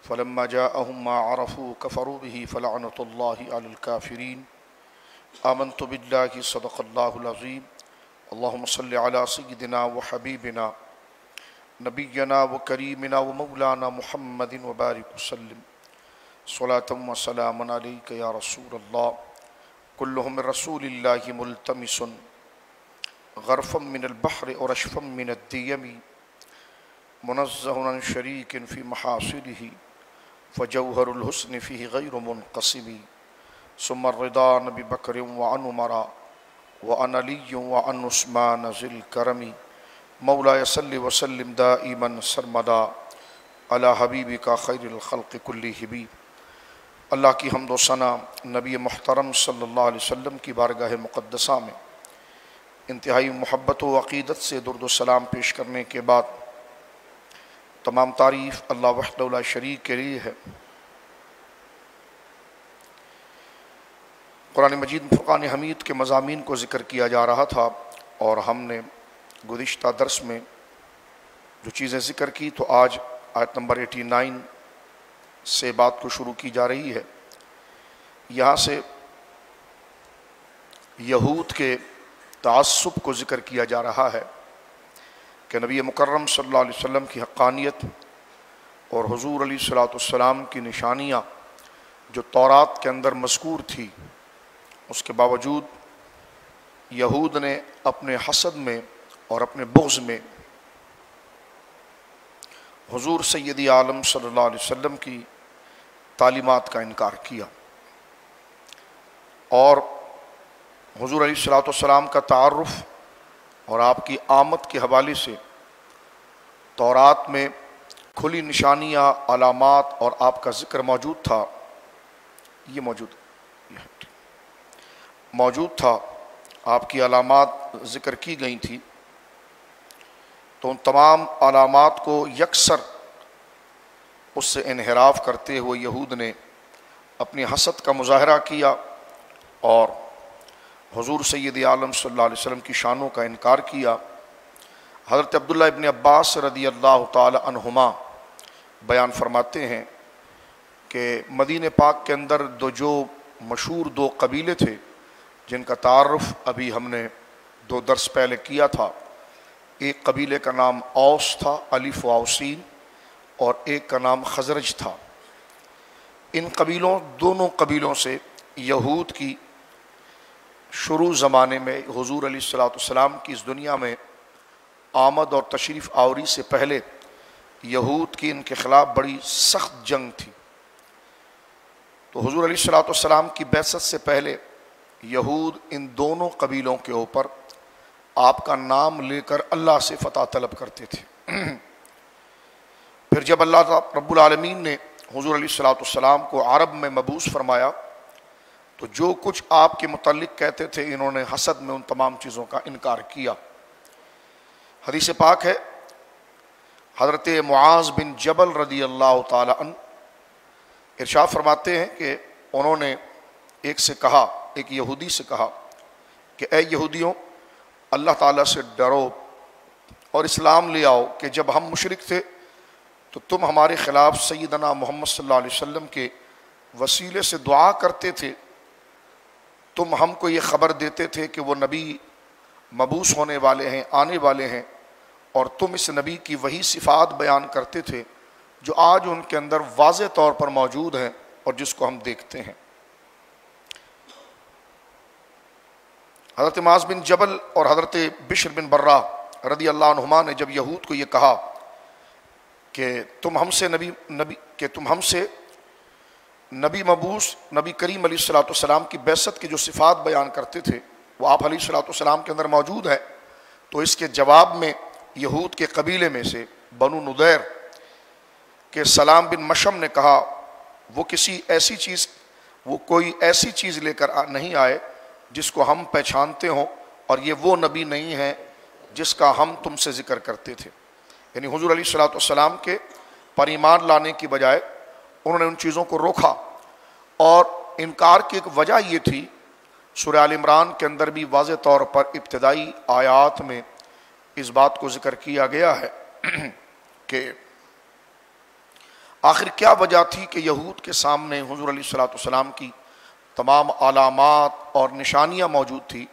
فلما جاءهم ما عرفوا كفروا به فلعنة الله على الكافرين آمنت بالله صدق الله العظيم اللهم صل على سيدنا وحبيبنا نبينا وكريمنا ومولانا محمد وبارك وسلم صلاة وسلاما عليك يا رسول الله كلهم من رسول الله ملتمس غرفا من البحر ورشفا من الديم منزه عن شريك في محاسنه فجوهر الحسن فيه غير منقسم ثم الرضا نبي بكر وعن عمر وعن علي وعن عثمان ذي الكرم مولاي صل وسلم دائما سرمدا على حبيبك خير الخلق كلهم. اللہ کی حمد و ثنا نبی محترم صلی اللہ علیہ وسلم کی بارگاہ مقدسہ میں انتہائی محبت و عقیدت سے درود و سلام پیش کرنے کے بعد تمام تعریف اللہ وحدہ لا شریک کے لیے ہے. قرآن مجید فرقان حمید کے مضامین کو ذکر کیا جا رہا تھا اور ہم نے گزشتہ درس میں جو چیزیں ذکر کی تو آج آیت نمبر 89 سے بات کو شروع کی جا رہی ہے. یہاں سے یہود کے تعصب کو ذکر کیا جا رہا ہے کہ نبی مکرم صلی اللہ علیہ وسلم کی حقانیت اور حضور علیہ السلام کی نشانیاں جو تورات کے اندر مذکور تھی، اس کے باوجود یہود نے اپنے حسد میں اور اپنے بغض میں حضور سیدی عالم صلی اللہ علیہ وسلم کی تعلیمات کا انکار کیا اور حضور علیہ السلام کا تعارف اور آپ کی آمد کے حوالے سے تورات میں کھلی نشانیاں، علامات اور آپ کا ذکر موجود تھا. یہ موجود تھا، آپ کی علامات ذکر کی گئی تھی. تو ان تمام علامات کو یکسر اس سے انحراف کرتے ہوئے یہود نے اپنی حسد کا مظاہرہ کیا اور حضور سید عالم صلی اللہ علیہ وسلم کی شانوں کا انکار کیا. حضرت عبداللہ ابن عباس رضی اللہ تعالی عنہما بیان فرماتے ہیں کہ مدینہ پاک کے اندر جو مشہور دو قبیلے تھے جن کا تعارف ابھی ہم نے 2 درس پہلے کیا تھا. ایک قبیلے کا نام اوس تھا، الف و اوسین، اور ایک کا نام خزرج تھا. ان دونوں قبیلوں سے یہود کی شروع زمانے میں حضور علیہ السلام کی اس دنیا میں آمد اور تشریف آوری سے پہلے یہود کی ان کے خلاف بڑی سخت جنگ تھی. تو حضور علیہ السلام کی بعثت سے پہلے یہود ان دونوں قبیلوں کے اوپر آپ کا نام لے کر اللہ سے فتح طلب کرتے تھے. پھر جب اللہ رب العالمین نے حضور علیہ السلام کو عرب میں مبعوث فرمایا تو جو کچھ آپ کے متعلق کہتے تھے انہوں نے حسد میں ان تمام چیزوں کا انکار کیا. حدیث پاک ہے، حضرت معاذ بن جبل رضی اللہ تعالی عنہ ارشاد فرماتے ہیں کہ انہوں نے ایک یہودی سے کہا کہ اے یہودیوں، اللہ تعالیٰ سے ڈرو اور اسلام لے آؤ کہ جب ہم مشرک تھے تو تم ہمارے خلاف سیدنا محمد صلی اللہ علیہ وسلم کے وسیلے سے دعا کرتے تھے. تم ہم کو یہ خبر دیتے تھے کہ وہ نبی مبعوث ہونے والے ہیں، آنے والے ہیں، اور تم اس نبی کی وہی صفات بیان کرتے تھے جو آج ان کے اندر واضح طور پر موجود ہیں اور جس کو ہم دیکھتے ہیں. حضرت معاذ بن جبل اور حضرت بشر بن برہ رضی اللہ عنہما نے جب یہود کو یہ کہا کہ تم ہم سے نبی مبعوث نبی کریم علیہ السلام کی بعثت کی جو صفات بیان کرتے تھے وہ آپ علیہ السلام کے اندر موجود ہے، تو اس کے جواب میں یہود کے قبیلے میں سے بنو نضیر کے سلام بن مشم نے کہا وہ کوئی ایسی چیز لے کر نہیں آئے جس کو ہم پہچانتے ہوں، اور یہ وہ نبی نہیں ہے جس کا ہم تم سے ذکر کرتے تھے. یعنی حضور علیہ السلام کے پر ایمان لانے کی بجائے انہوں نے ان چیزوں کو روکا. اور انکار کی ایک وجہ یہ تھی، سورہ آل عمران کے اندر بھی واضح طور پر ابتدائی آیات میں اس بات کو ذکر کیا گیا ہے کہ آخر کیا وجہ تھی کہ یہود کے سامنے حضور علیہ الصلوۃ والسلام کی تمام علامات اور نشانیاں موجود تھی؟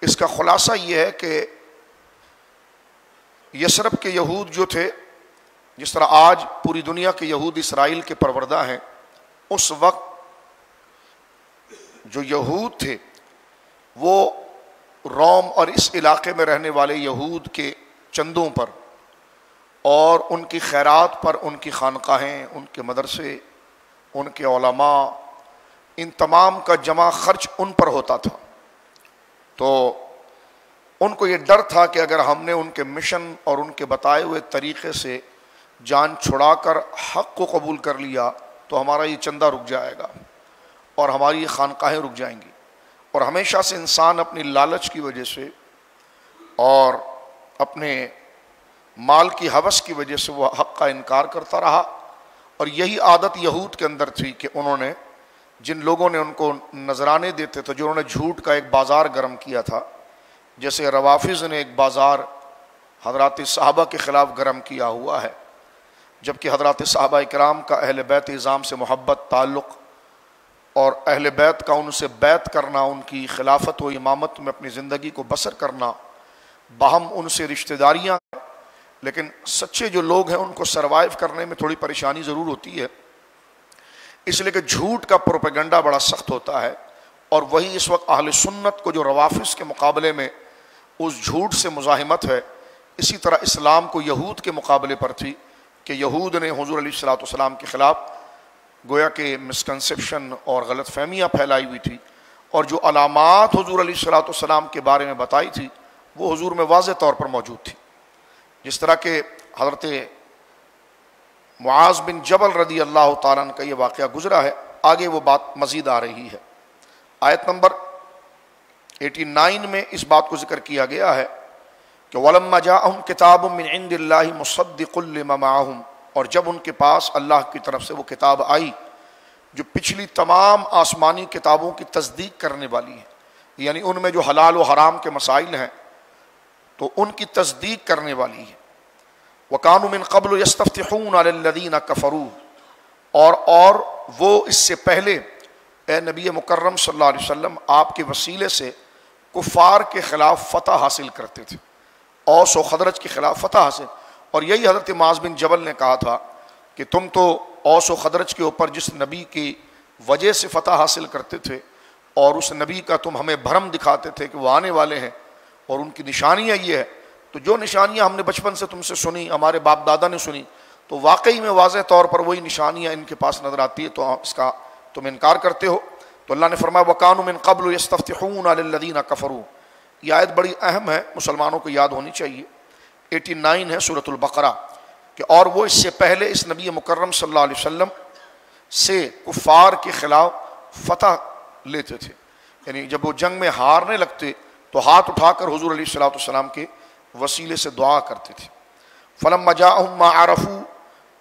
اس کا خلاصہ یہ ہے کہ یثرب کے یہود جو تھے، جس طرح آج پوری دنیا کے یہود اسرائیل کے پروردہ ہیں، اس وقت جو یہود تھے وہ روم اور اس علاقے میں رہنے والے یہود کے چندوں پر اور ان کی خیرات پر، ان کی خانقاہیں، ان کے مدرسے، ان کے علماء، ان تمام کا جمع خرچ ان پر ہوتا تھا۔ تو ان کو یہ ڈر تھا کہ اگر ہم نے ان کے مشن اور ان کے بتائے ہوئے طریقے سے جان چھڑا کر حق کو قبول کر لیا تو ہمارا یہ چندہ رک جائے گا اور ہماری یہ خانقاہیں رک جائیں گی۔ اور ہمیشہ سے انسان اپنی لالچ کی وجہ سے اور اپنے مال کی ہوس کی وجہ سے وہ حق کا انکار کرتا رہا، اور یہی عادت یہود کے اندر تھی کہ انہوں نے، جن لوگوں نے ان کو نذرانے دیتے تھے، جو انہوں نے جھوٹ کا ایک بازار گرم کیا تھا، جیسے روافظ نے ایک بازار حضرات صحابہ کے خلاف گرم کیا ہوا ہے، جبکہ حضرات صحابہ کرام کا اہل بیت اعظام سے محبت، تعلق اور اہل بیت کا ان سے بیعت کرنا، ان کی خلافت و امامت میں اپنی زندگی کو بسر کرنا، باہم ان سے رشتہ داریاں، لیکن سچے جو لوگ ہیں ان کو سروائیو کرنے میں تھوڑی پریشانی ضرور ہوتی ہے، اس لیے کہ جھوٹ کا پروپیگنڈا بڑا سخت ہوتا ہے، اور وہی اس وقت اہل سنت کو جو روافظ کے مقابلے میں اس جھوٹ سے مزاحمت ہے، اسی طرح اسلام کو یہود کے مقابلے پر تھی کہ یہود نے حضور علیہ الصلوۃ والسلام کے خلاف گویا کہ مسکنسیپشن اور غلط فہمیاں پھیلائی ہوئی تھی، اور جو علامات حضور علیہ الصلوۃ والسلام کے بارے میں بتائی تھی وہ حضور میں واضح طور پر موجود تھی، جس طرح کہ حضرت معاذ بن جبل رضی اللہ تعالیٰ عنہ کا یہ واقعہ گزرا ہے۔ آگے وہ بات مزید آ رہی ہے۔ آیت نمبر 89 میں اس بات کو ذکر کیا گیا ہے کہ وَلَمَّا جَاءَهُمْ كِتَابٌ مِّنْ عِنْدِ اللَّهِ مُصَدِّقٌ لِّمَا مَعَهُمْ، اور جب ان کے پاس اللہ کی طرف سے وہ کتاب آئی جو پچھلی تمام آسمانی کتابوں کی تصدیق کرنے والی ہے، یعنی ان میں جو حلال و حرام کے مسائل ہیں تو ان کی تصدیق کرنے والی ہے۔ وَكَانُوا مِن قَبْلُ يَسْتَفْتِحُونَ عَلَى الَّذِينَ كَفَرُوا، اور وہ اس سے پہلے اے نبی مکرم صلی اللہ علیہ وسلم آپ کے وسیلے سے کفار کے خلاف فتح حاصل کرتے تھے، اوس و خزرج کے خلاف فتح حاصل، اور یہی حضرت معاذ بن جبل نے کہا تھا کہ تم تو اوس و خزرج کے اوپر جس نبی کی وجہ سے فتح حاصل کرتے تھے اور اس نبی کا تم ہمیں بھرم دکھاتے تھے کہ وہ آنے والے ہیں اور ان کی نشانیاں یہ ہے، تو جو نشانیاں ہم نے بچپن سے تم سے سنی، ہمارے باپ دادا نے سنی، تو واقعی میں واضح طور پر وہی نشانیاں ان کے پاس نظر آتی ہے، تو اس کا تم انکار کرتے ہو۔ تو اللہ نے فرمایا وَكَانُوا مِن قَبْلُ يَسْتَفْتِحُونَ عَلَى الَّذِينَ كَفَرُوا، یہ آیت بڑی اہم ہے، مسلمانوں کو یاد ہونی چاہیے۔ 89 ہے سورۃ البقرہ کہ اور وہ اس سے پہلے اس نبی مکرم صلی اللہ علیہ وسلم سے کفار کے خلاف فتح لیتے تھے، یعنی جب وہ جنگ میں ہارنے لگتے تو ہاتھ اٹھا کر حضور علیہ الصلوۃ والسلام کے وسیلے سے دعا کرتے تھے۔ فَلَمَّا جَاءَهُم مَّا عَرَفُوا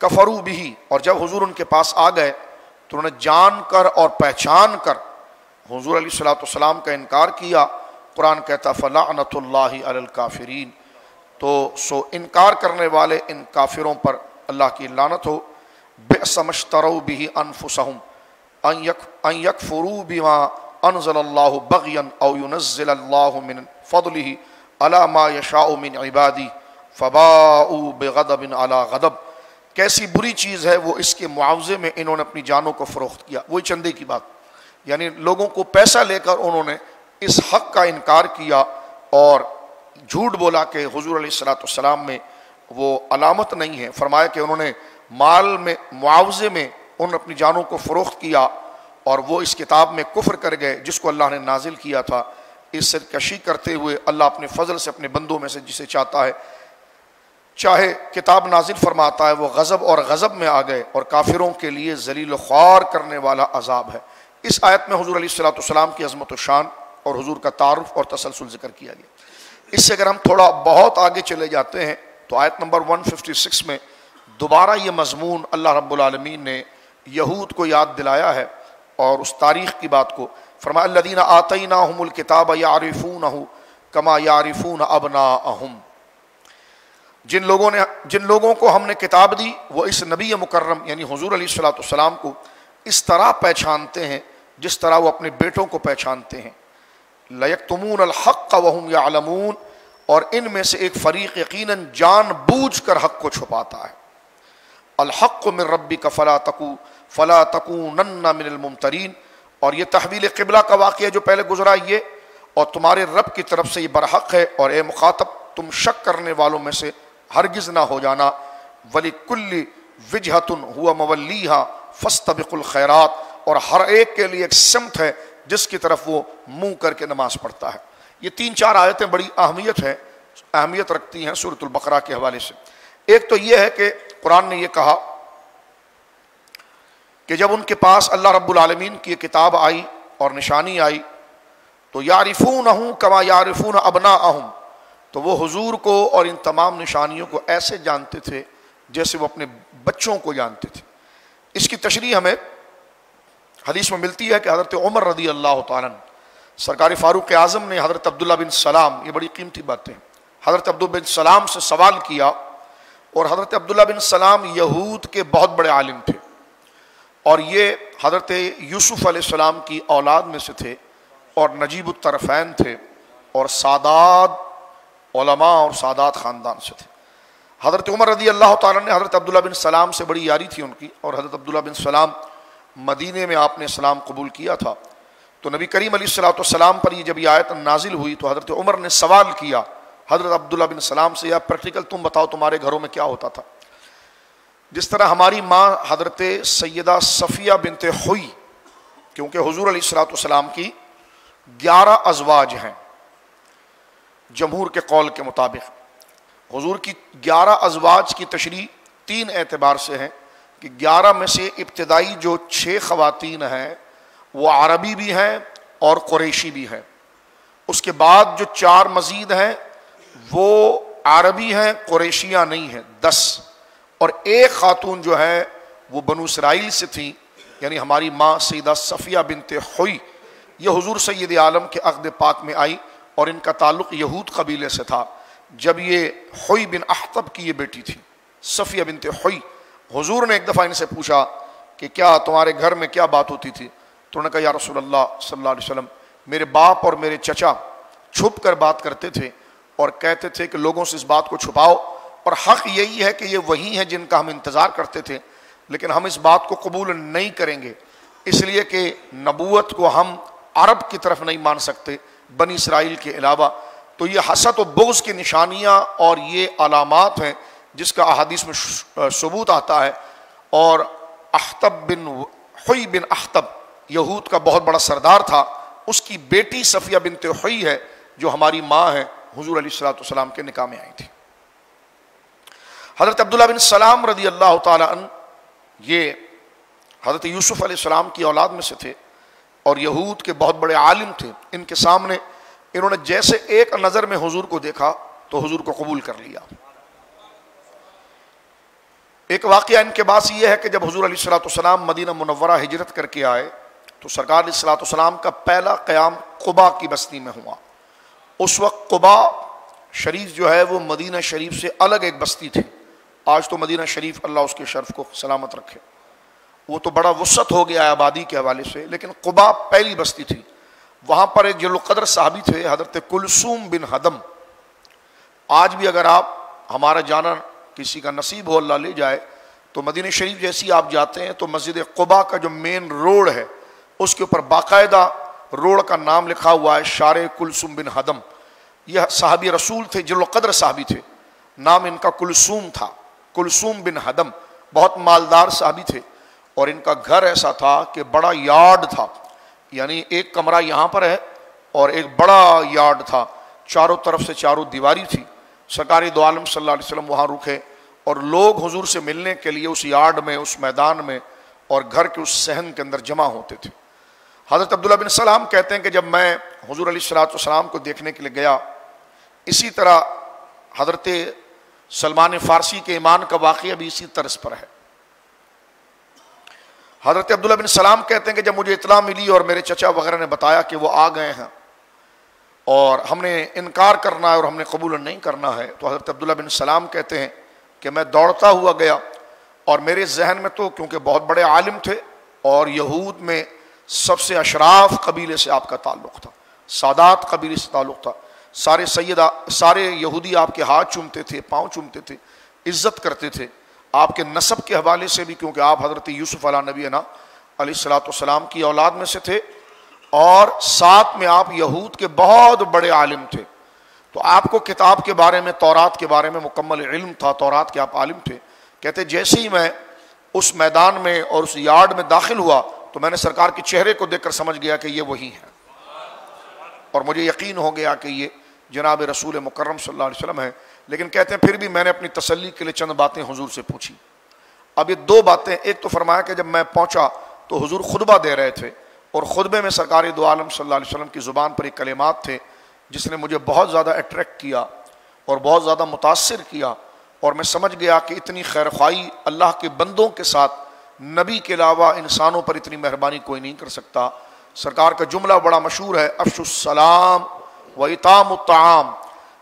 كَفَرُوا بِهِ، اور جب حضور ان کے پاس آ گئے تو انہوں نے جان کر اور پہچان کر حضور علیہ الصلوۃ والسلام کا انکار کیا۔ قرآن کہتا فَلَعْنَةُ اللَّهِ عَلَى الْكَافِرِينَ، تو سو انکار کرنے والے ان کافروں پر اللہ کی لعنت ہو۔ بئس ما اشتروا به انفسهم ان يكفروا بما انزل الله بغيا او ينزل الله من فضله على ما يشاء من عباده فباءوا بغضب على غضب، کیسی بری چیز ہے وہ اس کے معاوضے میں انہوں نے اپنی جانوں کو فروخت کیا، وہی چندے کی بات، یعنی لوگوں کو پیسہ لے کر انہوں نے اس حق کا انکار کیا اور جھوٹ بولا کہ حضور علیہ الصلوۃ والسلام میں وہ علامت نہیں ہے۔ فرمایا کہ انہوں نے مال میں معاوضے میں انہوں نے اپنی جانوں کو فروخت کیا، اور وہ اس کتاب میں کفر کر گئے جس کو اللہ نے نازل کیا تھا۔ اس سے کشی کرتے ہوئے اللہ اپنے فضل سے اپنے بندوں میں سے جسے چاہتا ہے چاہے کتاب نازل فرماتا ہے، وہ غضب اور غضب میں آ گئے، اور کافروں کے لیے ذلیل و خوار کرنے والا عذاب ہے۔ اس آیت میں حضور علیہ الصلوۃ والسلام کی عظمت و شان اور حضور کا تعارف اور تسلسل ذکر کیا گیا۔ اس سے اگر ہم تھوڑا بہت آگے چلے جاتے ہیں تو آیت نمبر 156 میں دوبارہ یہ مضمون اللہ رب العالمین نے یہود کو یاد دلایا ہے اور اس تاریخ کی بات کو۔ فرمایا الذین آتیناہم الکتاب یعرفونہ کما یعرفون ابناءہم، جن لوگوں کو ہم نے کتاب دی وہ اس نبی مکرم یعنی حضور علیہ الصلوۃ والسلام کو اس طرح پہچانتے ہیں جس طرح وہ اپنے بیٹوں کو پہچانتے ہیں. لَيَكْتُمُونَ الْحَقَّ وَهُمْ يَعْلَمُونَ، اور ان میں سے ایک فریق یقیناً جان بوجھ کر حق کو چھپاتا ہے. الحق من ربک فلا تکونن من الممترین، اور یہ تحویل قبلہ کا واقعہ جو پہلے گزرا یہ، اور تمہارے رب کی طرف سے یہ برحق ہے، اور اے مخاطب تم شک کرنے والوں میں سے ہرگز نہ ہو جانا. وَلِكُلِّ وِجْهَةٌ هُوَ مَوَلِّيهَا فَاسْتَبِقُوا الْخَيْرَاتِ، اور ہر ایک کے لیے ایک سمت ہے جس کی طرف وہ منہ کر کے نماز پڑھتا ہے. یہ 3-4 آیتیں بڑی اہمیت رکھتی ہیں سورۃ البقرہ کے حوالے سے. ایک تو یہ ہے کہ قرآن نے یہ کہا کہ جب ان کے پاس اللہ رب العالمین کی کتاب آئی اور نشانی آئی تو یعرفونہ کما یعرفون ابناءہم، تو وہ حضور کو اور ان تمام نشانیوں کو ایسے جانتے تھے جیسے وہ اپنے بچوں کو جانتے تھے. اس کی تشریح ہمیں حدیث میں ملتی ہے کہ حضرت عمر رضی اللہ تعالیٰ عنہ، سرکار فاروق اعظم نے حضرت عبداللہ بن سلام، یہ بڑی قیمتی باتیں، حضرت عبداللہ بن سلام سے سوال کیا، اور حضرت عبداللہ بن سلام یہود کے بہت بڑے عالم تھے، اور یہ حضرت یوسف علیہ السلام کی اولاد میں سے تھے، اور نجیب الطرفین تھے، اور سادات علماء اور سادات خاندان سے تھے. حضرت عمر رضی اللہ تعالیٰ نے حضرت عبداللہ بن سلام سے بڑی یاری تھی ان کی، اور حضرت عبداللہ بن سلام مدینے میں آپ نے اسلام قبول کیا تھا. تو نبی کریم علیہ الصلوۃ والسلام پر جب یہ آیت نازل ہوئی تو حضرت عمر نے سوال کیا حضرت عبداللہ بن سلام سے، یا پریکٹیکل تم بتاؤ تمہارے گھروں میں کیا ہوتا تھا. جس طرح ہماری ماں حضرت سیدہ صفیہ بنت حوی، کیونکہ حضور علیہ الصلوۃ والسلام کی 11 ازواج ہیں جمہور کے قول کے مطابق. حضور کی 11 ازواج کی تشریح 3 اعتبار سے ہے کہ 11 میں سے ابتدائی جو 6 خواتین ہیں وہ عربی بھی ہیں اور قریشی بھی ہیں. اس کے بعد جو 4 مزید ہیں وہ عربی ہیں قریشیاں نہیں ہیں 10، اور ایک خاتون جو ہے وہ بنو اسرائیل سے تھیں، یعنی ہماری ماں سیدہ صفیہ بنت حوی. یہ حضور سید عالم کے عقد پاک میں آئی اور ان کا تعلق یہود قبیلے سے تھا. جب یہ حوی بن اخطب کی یہ بیٹی تھی صفیہ بنت حوی، حضور نے ایک دفعہ ان سے پوچھا کہ کیا تمہارے گھر میں کیا بات ہوتی تھی؟ تو انہوں نے کہا یا رسول اللہ صلی اللہ علیہ وسلم، میرے باپ اور میرے چچا چھپ کر بات کرتے تھے اور کہتے تھے کہ لوگوں سے اس بات کو چھپاؤ، اور حق یہی ہے کہ یہ وہی ہے جن کا ہم انتظار کرتے تھے، لیکن ہم اس بات کو قبول نہیں کریں گے اس لیے کہ نبوت کو ہم عرب کی طرف نہیں مان سکتے بنی اسرائیل کے علاوہ. تو یہ حسد و بغض کی نشانیاں اور یہ علامات ہیں جس کا احادیث میں ثبوت آتا ہے. اور اخطب بن حوی بن اخطب یہود کا بہت بڑا سردار تھا، اس کی بیٹی صفیہ بنت حوی ہے جو ہماری ماں ہے، حضور علیہ الصلوۃ والسلام کے نکاح میں آئی تھی. حضرت عبداللہ بن سلام رضی اللہ تعالیٰ عنہ یہ حضرت یوسف علیہ السلام کی اولاد میں سے تھے اور یہود کے بہت بڑے عالم تھے. ان کے سامنے انہوں نے جیسے ایک نظر میں حضور کو دیکھا تو حضور کو قبول کر لیا. ایک واقعہ ان کے پاس یہ ہے کہ جب حضور علیہ الصلوۃ والسلام مدینہ منورہ ہجرت کر کے آئے تو سرکار علیہ الصلوۃ والسلام کا پہلا قیام قباء کی بستی میں ہوا. اس وقت قباء شریف جو ہے وہ مدینہ شریف سے الگ ایک بستی تھی. آج تو مدینہ شریف اللہ اس کے شرف کو سلامت رکھے وہ تو بڑا وسعت ہو گیا ہے آبادی کے حوالے سے، لیکن قباء پہلی بستی تھی. وہاں پر ایک جلیل القدر صحابی تھے حضرت کلثوم بن ہدم. آج بھی اگر آپ ہمارا جانا کسی کا نصیب ہو اللہ لے جائے تو مدینہ شریف جیسی آپ جاتے ہیں تو مسجد قباء کا جو مین روڈ ہے اس کے اوپر باقاعدہ روڈ کا نام لکھا ہوا ہے شارع کلثوم بن ہدم. یہ صحابی رسول تھے، جلیل القدر صحابی تھے، نام ان کا کلثوم تھا، کلثوم بن ہدم. بہت مالدار صحابی تھے اور ان کا گھر ایسا تھا کہ بڑا یارڈ تھا، یعنی ایک کمرہ یہاں پر ہے اور ایک بڑا یارڈ تھا، چاروں طرف سے چاروں دیواری تھی. سرکار دو عالم صلی اللہ علیہ وسلم وہاں رکے اور لوگ حضور سے ملنے کے لیے اس یارڈ میں، اس میدان میں اور گھر کے اس صحن کے اندر جمع ہوتے تھے. حضرت عبداللہ بن سلام کہتے ہیں کہ جب میں حضور علیہ الصلوۃ والسلام کو دیکھنے کے لیے گیا، اسی طرح حضرت سلمان فارسی کے ایمان کا واقعہ بھی اسی طرز پر ہے. حضرت عبداللہ بن سلام کہتے ہیں کہ جب مجھے اطلاع ملی اور میرے چچا وغیرہ نے بتایا کہ وہ آ گئے ہیں اور ہم نے انکار کرنا ہے اور ہم نے قبول نہیں کرنا ہے. تو حضرت عبداللہ بن سلام کہتے ہیں کہ میں دوڑتا ہوا گیا اور میرے ذہن میں تو کیونکہ بہت بڑے عالم تھے اور یہود میں سب سے اشراف قبیلے سے آپ کا تعلق تھا, سادات قبیلے سے تعلق تھا, سارے یہودی آپ کے ہاتھ چومتے تھے, پاؤں چومتے تھے, عزت کرتے تھے آپ کے نسب کے حوالے سے بھی, کیونکہ آپ حضرت یوسف علیہ نبینا علیہ الصلوۃ والسلام کی اولاد میں سے تھے اور ساتھ میں آپ یہود کے بہت بڑے عالم تھے. تو آپ کو کتاب کے بارے میں, تورات کے بارے میں مکمل علم تھا, تورات کے آپ عالم تھے. کہتے جیسے ہی میں اس میدان میں اور اس یارڈ میں داخل ہوا تو میں نے سرکار کے چہرے کو دیکھ کر سمجھ گیا کہ یہ وہی ہیں, اور مجھے یقین ہو گیا کہ یہ جناب رسول مکرم صلی اللہ علیہ وسلم ہے. لیکن کہتے ہیں پھر بھی میں نے اپنی تسلی کے لیے چند باتیں حضور سے پوچھی. اب یہ دو باتیں, ایک تو فرمایا کہ جب میں پہنچا تو حضور خطبہ دے رہے تھے اور خطبے میں سرکار دو عالم صلی اللہ علیہ وسلم کی زبان پر ایک کلمات تھے جس نے مجھے بہت زیادہ اٹریکٹ کیا اور بہت زیادہ متاثر کیا, اور میں سمجھ گیا کہ اتنی خیر خواہی اللہ کے بندوں کے ساتھ نبی کے علاوہ انسانوں پر اتنی مہربانی کوئی نہیں کر سکتا. سرکار کا جملہ بڑا مشہور ہے, افشوا السلام و اطعام الطعام,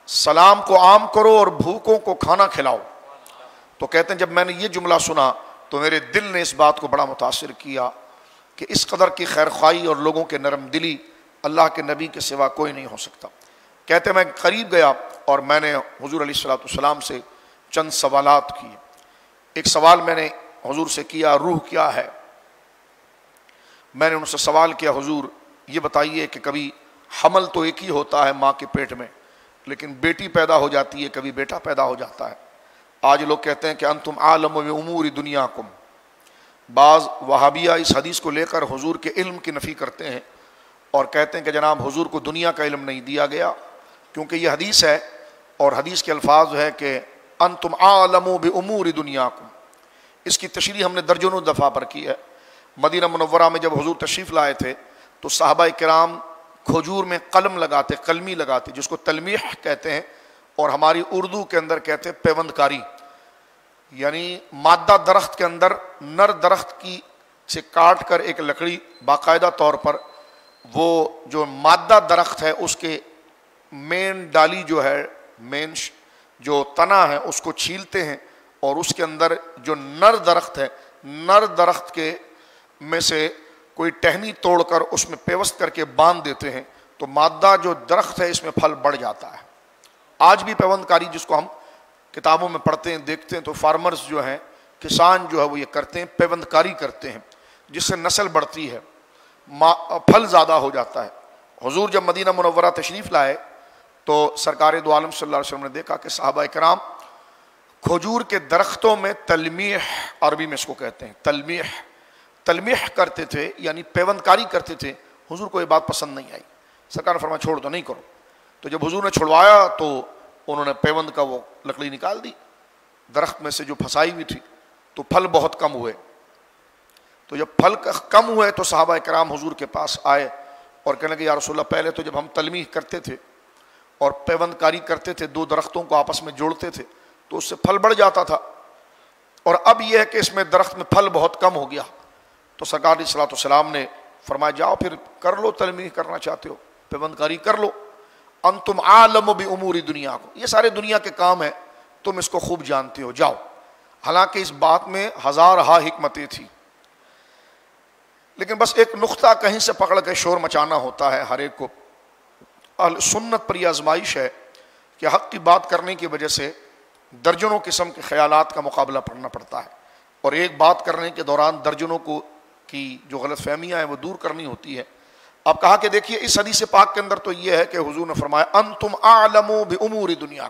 سلام کو عام کرو اور بھوکوں کو کھانا کھلاؤ. تو کہتے ہیں جب میں نے یہ جملہ سنا تو میرے دل نے اس بات کو بڑا متاثر کیا کہ اس قدر کی خیر خواہی اور لوگوں کے نرم دلی اللہ کے نبی کے سوا کوئی نہیں ہو سکتا. کہتے ہیں میں قریب گیا اور میں نے حضور علیہ الصلوۃ والسلام سے چند سوالات کیے. ایک سوال میں نے حضور سے کیا, روح کیا ہے؟ میں نے ان سے سوال کیا, حضور یہ بتائیے کہ کبھی حمل تو ایک ہی ہوتا ہے ماں کے پیٹ میں, لیکن بیٹی پیدا ہو جاتی ہے, کبھی بیٹا پیدا ہو جاتا ہے. آج لوگ کہتے ہیں کہ انتم عالم بامور دنیاکم. بعض وہابیہ اس حدیث کو لے کر حضور کے علم کی نفی کرتے ہیں اور کہتے ہیں کہ جناب حضور کو دنیا کا علم نہیں دیا گیا, کیونکہ یہ حدیث ہے اور حدیث کے الفاظ ہے کہ انتم عالم بامور دنیاکم. اس کی تشریح ہم نے درجنوں دفعہ پر کی ہے. مدینہ منورہ میں جب حضور تشریف لائے تھے تو صحابہ کرام کھجور میں قلم لگاتے, قلمی لگاتے, جس کو تلمیح کہتے ہیں, اور ہماری اردو کے اندر کہتے ہیں پیوند کاری, یعنی مادہ درخت کے اندر نر درخت کی سے کاٹ کر ایک لکڑی باقاعدہ طور پر وہ جو مادہ درخت ہے اس کے مین ڈالی جو ہے, مین جو تنا ہے اس کو چھیلتے ہیں اور اس کے اندر جو نر درخت ہے, نر درخت کے میں سے کوئی ٹہنی توڑ کر اس میں پیوست کر کے باندھ دیتے ہیں تو مادہ جو درخت ہے اس میں پھل بڑھ جاتا ہے. آج بھی پیوند کاری جس کو ہم کتابوں میں پڑھتے ہیں دیکھتے ہیں تو فارمرز جو ہیں, کسان جو ہے وہ یہ کرتے ہیں, پیوند کاری کرتے ہیں جس سے نسل بڑھتی ہے, پھل زیادہ ہو جاتا ہے. حضور جب مدینہ منورہ تشریف لائے تو سرکار دو عالم صلی اللہ علیہ وسلم نے دیکھا کہ صحابہ کرام کھجور کے درختوں میں تلمیح, عربی میں اس کو کہتے ہیں تلمیح کرتے تھے, یعنی پیوند کاری کرتے تھے. حضور کو یہ بات پسند نہیں آئی. سرکار نے فرمایا چھوڑ دو, نہیں کرو. تو جب حضور نے چھڑوایا تو انہوں نے پیوند کا وہ لکڑی نکال دی درخت میں سے جو پھنسائی ہوئی تھی, تو پھل بہت کم ہوئے. تو جب پھل کم ہوئے تو صحابہ کرام حضور کے پاس آئے اور کہنے لگے یا رسول اللہ, پہلے تو جب ہم تلمیح کرتے تھے اور پیوند کاری کرتے تھے, دو درختوں کو آپس میں جوڑتے تھے تو اس سے پھل بڑھ جاتا تھا, اور اب یہ ہے کہ اس میں درخت میں پھل بہت کم ہو گیا. تو سرکار علیہ الصلوۃ والسلام نے فرمایا جاؤ پھر کر لو, تلمیح کرنا چاہتے ہو پیوند کاری کر لو. انتم عالم بامور دنیا کو, یہ سارے دنیا کے کام ہیں, تم اس کو خوب جانتے ہو, جاؤ. حالانکہ اس بات میں ہزارہا حکمتیں تھیں, لیکن بس ایک نقطہ کہیں سے پکڑ کے شور مچانا ہوتا ہے ہر ایک کو. اہل سنت پر یہ آزمائش ہے کہ حق کی بات کرنے کی وجہ سے درجنوں قسم کے خیالات کا مقابلہ پڑھنا پڑتا ہے, اور ایک بات کرنے کے دوران درجنوں کو کی جو غلط فہمیاں ہیں وہ دور کرنی ہوتی ہے. اب کہا کہ دیکھیے اس حدیث پاک کے اندر تو یہ ہے کہ حضور نے فرمایا انتم اعلم بامور دنیا,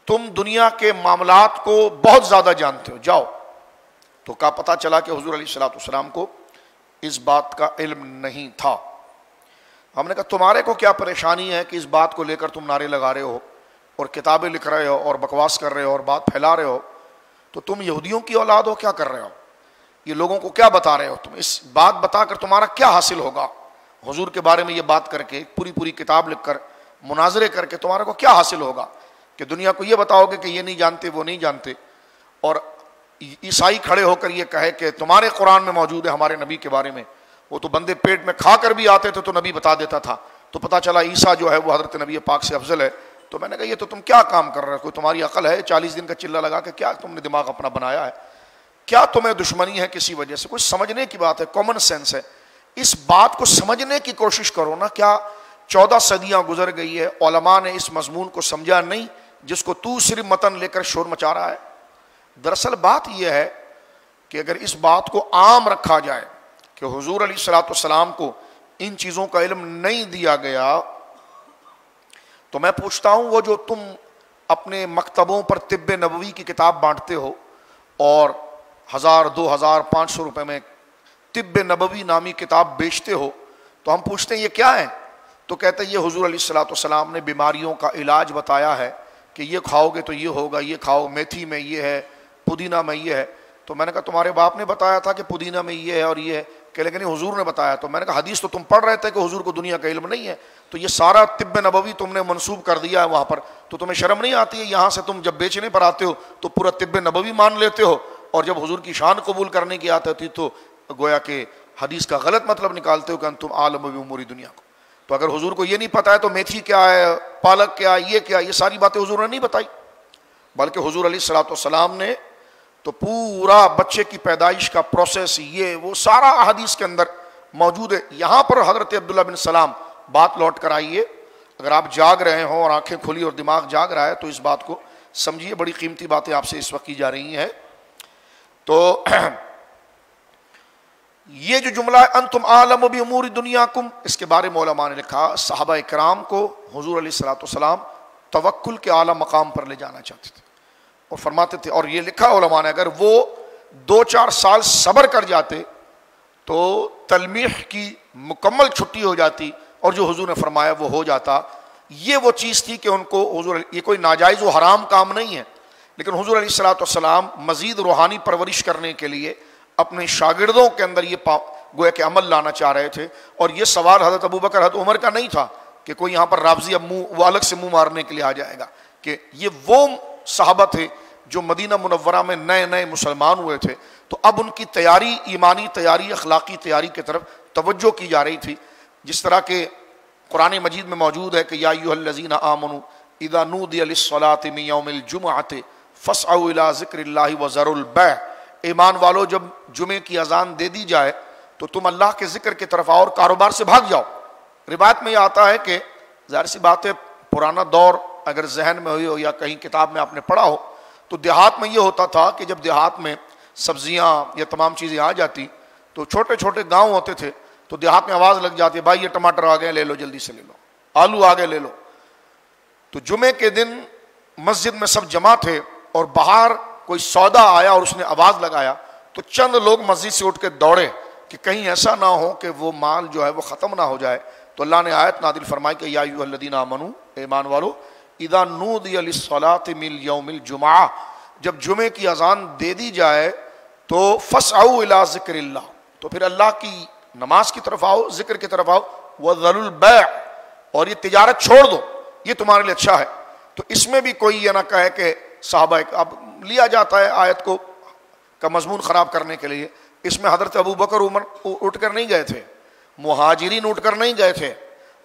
تم دنیا کے معاملات کو بہت زیادہ جانتے ہو, جاؤ. تو کہا پتہ چلا کہ حضور علیہ الصلوۃ والسلام کو اس بات کا علم نہیں تھا. ہم نے کہا تمہارے کو کیا پریشانی ہے کہ اس بات کو لے کر تم نعرے لگا رہے ہو اور کتابیں لکھ رہے ہو اور بکواس کر رہے ہو اور بات پھیلا رہے ہو, تو تم یہودیوں کی اولاد ہو, کیا کر رہے ہو, یہ لوگوں کو کیا بتا رہے ہو, تم اس بات بتا کر تمہارا کیا حاصل ہوگا, حضور کے بارے میں یہ بات کر کے پوری کتاب لکھ کر مناظرے کر کے تمہارے کو کیا حاصل ہوگا کہ دنیا کو یہ بتاؤ گے کہ یہ نہیں جانتے وہ نہیں جانتے, اور عیسائی کھڑے ہو کر یہ کہے کہ تمہارے قرآن میں موجود ہے ہمارے نبی کے بارے میں, وہ تو بندے پیٹ میں کھا کر بھی آتے تھے تو نبی بتا دیتا تھا, تو پتہ چلا عیسیٰ جو ہے وہ حضرت نبی پاک سے افضل ہے. تو میں نے کہا یہ تو تم کیا کام کر رہے ہو, کوئی تمہاری عقل ہے؟ 40 دن کا چلہ لگا کے کیا تم نے دماغ اپنا بنایا ہے؟ کیا تمہیں دشمنی ہے کسی وجہ سے؟ کچھ سمجھنے کی بات ہے, کامن سینس ہے. اس بات کو سمجھنے کی کوشش کرو نا. کیا 14 صدیاں گزر گئی ہے, علماء نے اس مضمون کو سمجھا نہیں جس کو تو صرف متن لے کر شور مچا رہا ہے؟ دراصل بات یہ ہے کہ اگر اس بات کو عام رکھا جائے کہ حضور علیہ الصلوۃ والسلام کو ان چیزوں کا علم نہیں دیا گیا, تو میں پوچھتا ہوں وہ جو تم اپنے مکتبوں پر طب نبوی کی کتاب بانٹتے ہو اور 1000 2000 500 روپے میں طب نبوی نامی کتاب بیچتے ہو, تو ہم پوچھتے ہیں یہ کیا ہے؟ تو کہتے ہیں یہ حضور علیہ الصلوۃ والسلام نے بیماریوں کا علاج بتایا ہے کہ یہ کھاؤ گے تو یہ ہوگا, یہ کھاؤ, میتھی میں یہ ہے, پودینہ میں یہ ہے. تو میں نے کہا تمہارے باپ نے بتایا تھا کہ پودینہ میں یہ ہے اور یہ ہے, کہ لیکن حضور نے بتایا. تو میں نے کہا حدیث تو تم پڑھ رہے تھے کہ حضور کو دنیا کا علم نہیں ہے, تو یہ سارا طب نبوی تم نے منسوب کر دیا ہے وہاں پر, تو تمہیں شرم نہیں آتی ہے؟ یہاں سے تم جب بیچنے پر آتے ہو تو پورا طب نبوی مان لیتے ہو, اور جب حضور کی شان قبول کرنے کی آتی تھی تو گویا کہ حدیث کا غلط مطلب نکالتے ہو کہ انتم عالم بامور دنیا کو. تو اگر حضور کو یہ نہیں پتا ہے تو میتھی کیا ہے, پالک کیا, یہ کیا, یہ ساری باتیں حضور نے نہیں بتائی, بلکہ حضور علیہ الصلوۃ والسلام نے تو پورا بچے کی پیدائش کا پروسیس یہ وہ سارا حدیث کے اندر موجود ہے. یہاں پر حضرت عبداللہ بن سلام بات لوٹ کر آئیے, اگر آپ جاگ رہے ہوں اور آنکھیں کھلی اور دماغ جاگ رہا ہے تو اس بات کو سمجھیے, بڑی قیمتی باتیں آپ سے اس وقت کی جا رہی ہیں. تو یہ جو جملہ ہے انتم عالم بامور دنیاکم, اس کے بارے میں علماء نے لکھا صحابہ کرام کو حضور علیہ الصلوۃ والسلام توکل کے اعلیٰ مقام پر لے جانا چاہتے تھے اور فرماتے تھے, اور یہ لکھا علماء نے اگر وہ 2-4 سال صبر کر جاتے تو تلمیح کی مکمل چھٹی ہو جاتی اور جو حضور نے فرمایا وہ ہو جاتا. یہ وہ چیز تھی کہ ان کو حضور, یہ کوئی ناجائز و حرام کام نہیں ہے, لیکن حضور علیہ الصلوۃ والسلام مزید روحانی پرورش کرنے کے لیے اپنے شاگردوں کے اندر یہ گویا کہ عمل لانا چاہ رہے تھے. اور یہ سوال حضرت ابوبکر حضرت عمر کا نہیں تھا کہ کوئی یہاں پر رابضی اب وہ الگ سے منہ مارنے کے لیے آ جائے گا, کہ یہ وہ صحابہ تھے جو مدینہ منورہ میں نئے نئے مسلمان ہوئے تھے, تو اب ان کی تیاری, ایمانی تیاری, اخلاقی تیاری کی طرف توجہ کی جا رہی تھی. جس طرح کہ قرآن مجید میں موجود ہے کہ یا ایھا الذین آمنوا اذا نودی للصلاۃ من یوم الجمعۃ فاسعوا الی ذکر اللہ وذروا البیع, ایمان والو جب جمعے کی اذان دے دی جائے تو تم اللہ کے ذکر کی طرف آؤ اور کاروبار سے بھاگ جاؤ. روایت میں یہ آتا ہے کہ ظاہر سی بات ہے, پرانا دور اگر ذہن میں ہوئی ہو یا کہیں کتاب میں آپ نے پڑھا ہو, تو دیہات میں یہ ہوتا تھا کہ جب دیہات میں سبزیاں یا تمام چیزیں آ جاتی تو چھوٹے چھوٹے گاؤں ہوتے تھے, تو دیہات میں آواز لگ جاتی ہے بھائی یہ ٹماٹر آ گئے لے لو, جلدی سے لے لو, آلو آ گئے لے لو. تو جمعے کے دن مسجد میں سب جمع تھے اور باہر کوئی سودا آیا اور اس نے آواز لگایا تو چند لوگ مسجد سے اٹھ کے دوڑے کہ کہیں ایسا نہ ہو کہ وہ مال جو ہے وہ ختم نہ ہو جائے. تو اللہ نے آیت نازل فرمائی کہ یا ایھا الذین آمنوا, ایمان والو, اذا نودی للصلاۃ من یوم الجمعہ, جب جمعے کی اذان دے دی جائے تو فاسعوا الی ذکر اللہ, تو پھر اللہ کی نماز کی طرف آؤ, ذکر کی طرف آؤ, وذروا البیع, اور یہ تجارت چھوڑ دو, یہ تمہارے لیے اچھا ہے. تو اس میں بھی کوئی یہ نہ کہے کہ صحابہ, اب لیا جاتا ہے آیت کو کا مضمون خراب کرنے کے لیے, اس میں حضرت ابوبکر عمر اٹھ کر نہیں گئے تھے, مہاجرین اٹھ کر نہیں گئے تھے,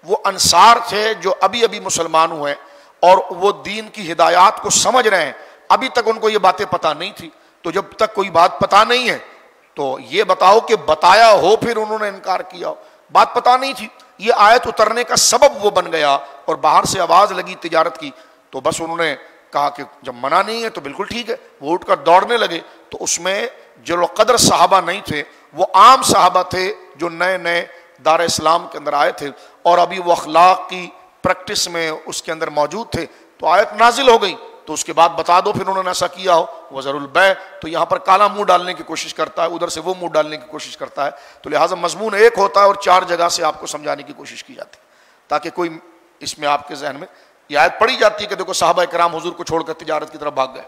وہ انصار تھے جو ابھی ابھی مسلمان ہوئے اور وہ دین کی ہدایات کو سمجھ رہے ہیں, ابھی تک ان کو یہ باتیں پتہ نہیں تھی. تو جب تک کوئی بات پتہ نہیں ہے تو یہ بتاؤ کہ بتایا ہو پھر انہوں نے انکار کیا ہو, بات پتہ نہیں تھی, یہ آیت اترنے کا سبب وہ بن گیا اور باہر سے آواز لگی تجارت کی, تو بس انہوں نے کہا کہ جب منع نہیں ہے تو بالکل ٹھیک ہے, وہ اٹھ کر دوڑنے لگے. تو اس میں جو قدر صحابہ نہیں تھے وہ عام صحابہ تھے جو نئے نئے دار اسلام کے اندر آئے تھے اور ابھی وہ اخلاق کی پریکٹس میں اس کے اندر موجود تھے. تو آیت نازل ہو گئی تو اس کے بعد بتا دو پھر انہوں نے ایسا کیا ہو, وذروا البیع. تو یہاں پر کالا منہ ڈالنے کی کوشش کرتا ہے, ادھر سے وہ منہ ڈالنے کی کوشش کرتا ہے, تو لہٰذا مضمون ایک ہوتا ہے اور 4 جگہ سے آپ کو سمجھانے کی کوشش کی جاتی ہے تاکہ کوئی اس میں آپ کے ذہن میں یہ آیت پڑھی جاتی ہے کہ دیکھو صحابہ کرام حضور کو چھوڑ کر تجارت کی طرف بھاگ گئے,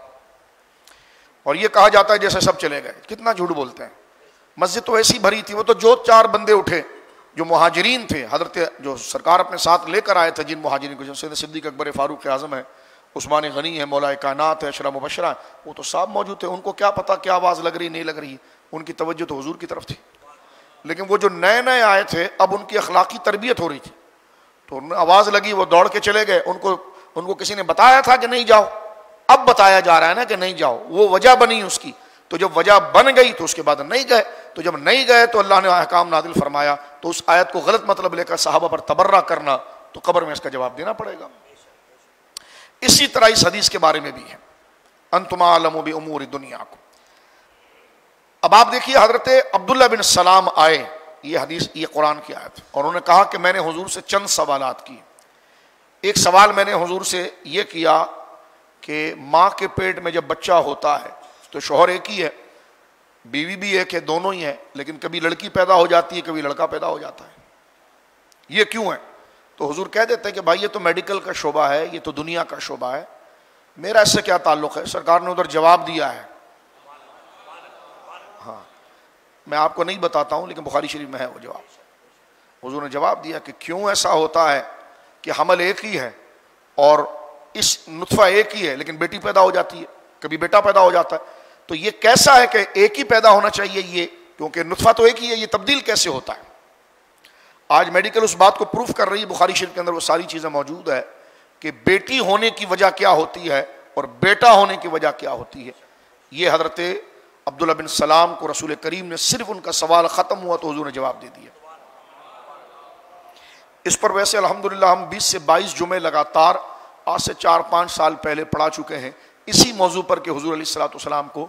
اور یہ کہا جاتا ہے جیسے سب چلے گئے. کتنا جھوٹ بولتے ہیں, مسجد تو ایسی بھری تھی, وہ تو جو 4 بندے اٹھے جو مہاجرین تھے, حضرت جو سرکار اپنے ساتھ لے کر آئے تھے جن مہاجرین کو, سید صدیق اکبر فاروق اعظم ہے, عثمان غنی ہے, مولا کائنات ہے, اشرا مبشرہ, وہ تو صاحب موجود تھے. ان کو کیا پتا کیا آواز لگ رہی نہیں لگ رہی, ان کی توجہ تو حضور کی طرف تھی. لیکن وہ جو نئے نئے آئے تھے اب ان کی اخلاقی تربیت ہو رہی تھی, تو انہیں آواز لگی، وہ دوڑ کے چلے گئے. ان کو کسی نے بتایا تھا کہ نہیں جاؤ، اب بتایا جا رہا ہے نا کہ نہیں جاؤ. وہ وجہ بنی اس کی، تو جب وجہ بن گئی تو اس کے بعد نہیں گئے. تو جب نہیں گئے تو اللہ نے احکام نازل فرمایا. تو اس آیت کو غلط مطلب لے کر صحابہ پر تبرہ کرنا، تو قبر میں اس کا جواب دینا پڑے گا. اسی طرح اس حدیث کے بارے میں بھی ہے، انتم اعلم بامور دنیاکم. اب آپ دیکھیے حضرت عبداللہ بن سلام آئے، یہ حدیث، یہ قرآن کی آیت، اور انہوں نے کہا کہ میں نے حضور سے چند سوالات کیے. ایک سوال میں نے حضور سے یہ کیا کہ ماں کے پیٹ میں جب بچہ ہوتا ہے تو شوہر ایک ہی ہے، بیوی بھی ایک ہے، دونوں ہی ہیں، لیکن کبھی لڑکی پیدا ہو جاتی ہے، کبھی لڑکا پیدا ہو جاتا ہے، یہ کیوں ہے؟ تو حضور کہہ دیتے ہیں کہ بھائی یہ تو میڈیکل کا شعبہ ہے، یہ تو دنیا کا شعبہ ہے، میرا اس سے کیا تعلق ہے. سرکار نے ادھر جواب دیا ہے. ہاں میں آپ کو نہیں بتاتا ہوں، لیکن بخاری شریف میں ہے وہ جواب. حضور نے جواب دیا کہ کیوں ایسا ہوتا ہے کہ حمل ایک ہی ہے اور اس نطفہ ایک ہی ہے، لیکن بیٹی پیدا ہو جاتی ہے، کبھی بیٹا پیدا ہو جاتا ہے. تو یہ کیسا ہے کہ ایک ہی پیدا ہونا چاہیے، یہ کیونکہ نطفہ تو ایک ہی ہے، یہ تبدیل کیسے ہوتا ہے؟ آج میڈیکل اس بات کو پروف کر رہی ہے، بخاری شریف کے اندر وہ ساری چیزیں موجود ہے کہ بیٹی ہونے کی وجہ کیا ہوتی ہے اور بیٹا ہونے کی وجہ کیا ہوتی ہے. یہ حضرت عبداللہ بن سلام کو رسول کریم نے صرف ان کا سوال ختم ہوا تو حضور نے جواب دے دیا. اس پر ویسے الحمدللہ ہم 20 سے 22 جمعے لگاتار آج سے 4-5 سال پہلے پڑھا چکے ہیں اسی موضوع پر کہ حضور علیہ الصلوۃ والسلام کو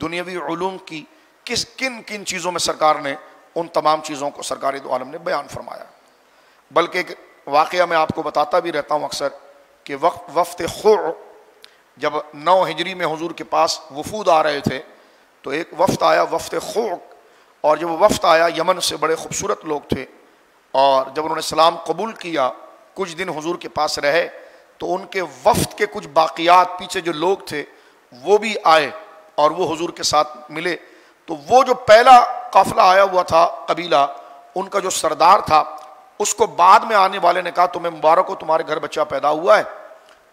دنیاوی علوم کی کن کن چیزوں میں سرکار نے ان تمام چیزوں کو سرکار دو عالم نے بیان فرمایا. بلکہ ایک واقعہ میں آپ کو بتاتا بھی رہتا ہوں اکثر کہ وفد خُع جب 9 ہجری میں حضور کے پاس وفود آ رہے تھے تو ایک وفد آیا، وفد خُع، اور جب وہ وفد آیا یمن سے بڑے خوبصورت لوگ تھے، اور جب انہوں نے اسلام قبول کیا کچھ دن حضور کے پاس رہے تو ان کے وفد کے کچھ باقیات پیچھے جو لوگ تھے وہ بھی آئے اور وہ حضور کے ساتھ ملے. تو وہ جو پہلا قافلہ آیا ہوا تھا قبیلہ، ان کا جو سردار تھا اس کو بعد میں آنے والے نے کہا تمہیں مبارک ہو، تمہارے گھر بچہ پیدا ہوا ہے،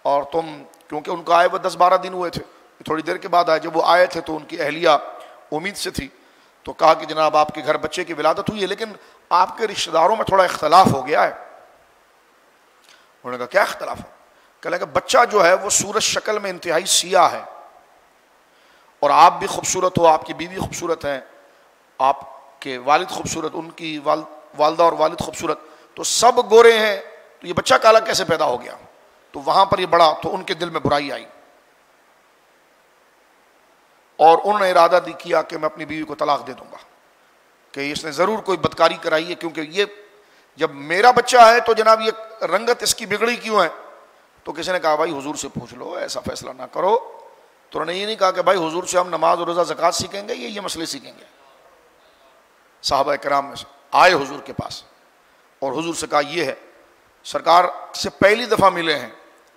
اور تم، کیونکہ ان کو آئے وہ 10-12 دن ہوئے تھے، تھوڑی دیر کے بعد آئے. جب وہ آئے تھے تو ان کی اہلیہ امید سے تھی، تو کہا کہ جناب آپ کے گھر بچے کی ولادت ہوئی ہے، لیکن آپ کے رشتہ داروں میں تھوڑا اختلاف ہو گیا ہے. انہوں نے کہا کیا اختلاف ہے؟ کہا کہ بچہ جو ہے وہ صورت شکل میں انتہائی سیاہ ہے، اور آپ بھی خوبصورت ہو، آپ کی بیوی خوبصورت ہیں، آپ کے والد خوبصورت، ان کی والدہ اور والد خوبصورت، تو سب گورے ہیں، تو یہ بچہ کالا کیسے پیدا ہو گیا؟ تو وہاں پر یہ بڑا، تو ان کے دل میں برائی آئی اور انہوں نے ارادہ کیا کہ میں اپنی بیوی کو طلاق دے دوں گا، کہ اس نے ضرور کوئی بدکاری کرائی ہے، کیونکہ یہ جب میرا بچہ ہے تو جناب یہ رنگت اس کی بگڑی کیوں ہے؟ تو کسی نے کہا بھائی حضور سے پوچھ لو، ایسا فیصلہ نہ کرو. تو انہوں نے یہ نہیں کہا کہ بھائی حضور سے ہم نماز و روزہ زکوٰۃ سیکھیں گے، یہ مسئلے سیکھیں گے. صحابہ کرام میں سے آئے حضور کے پاس اور حضور سے کہا یہ ہے، سرکار سے پہلی دفعہ ملے ہیں،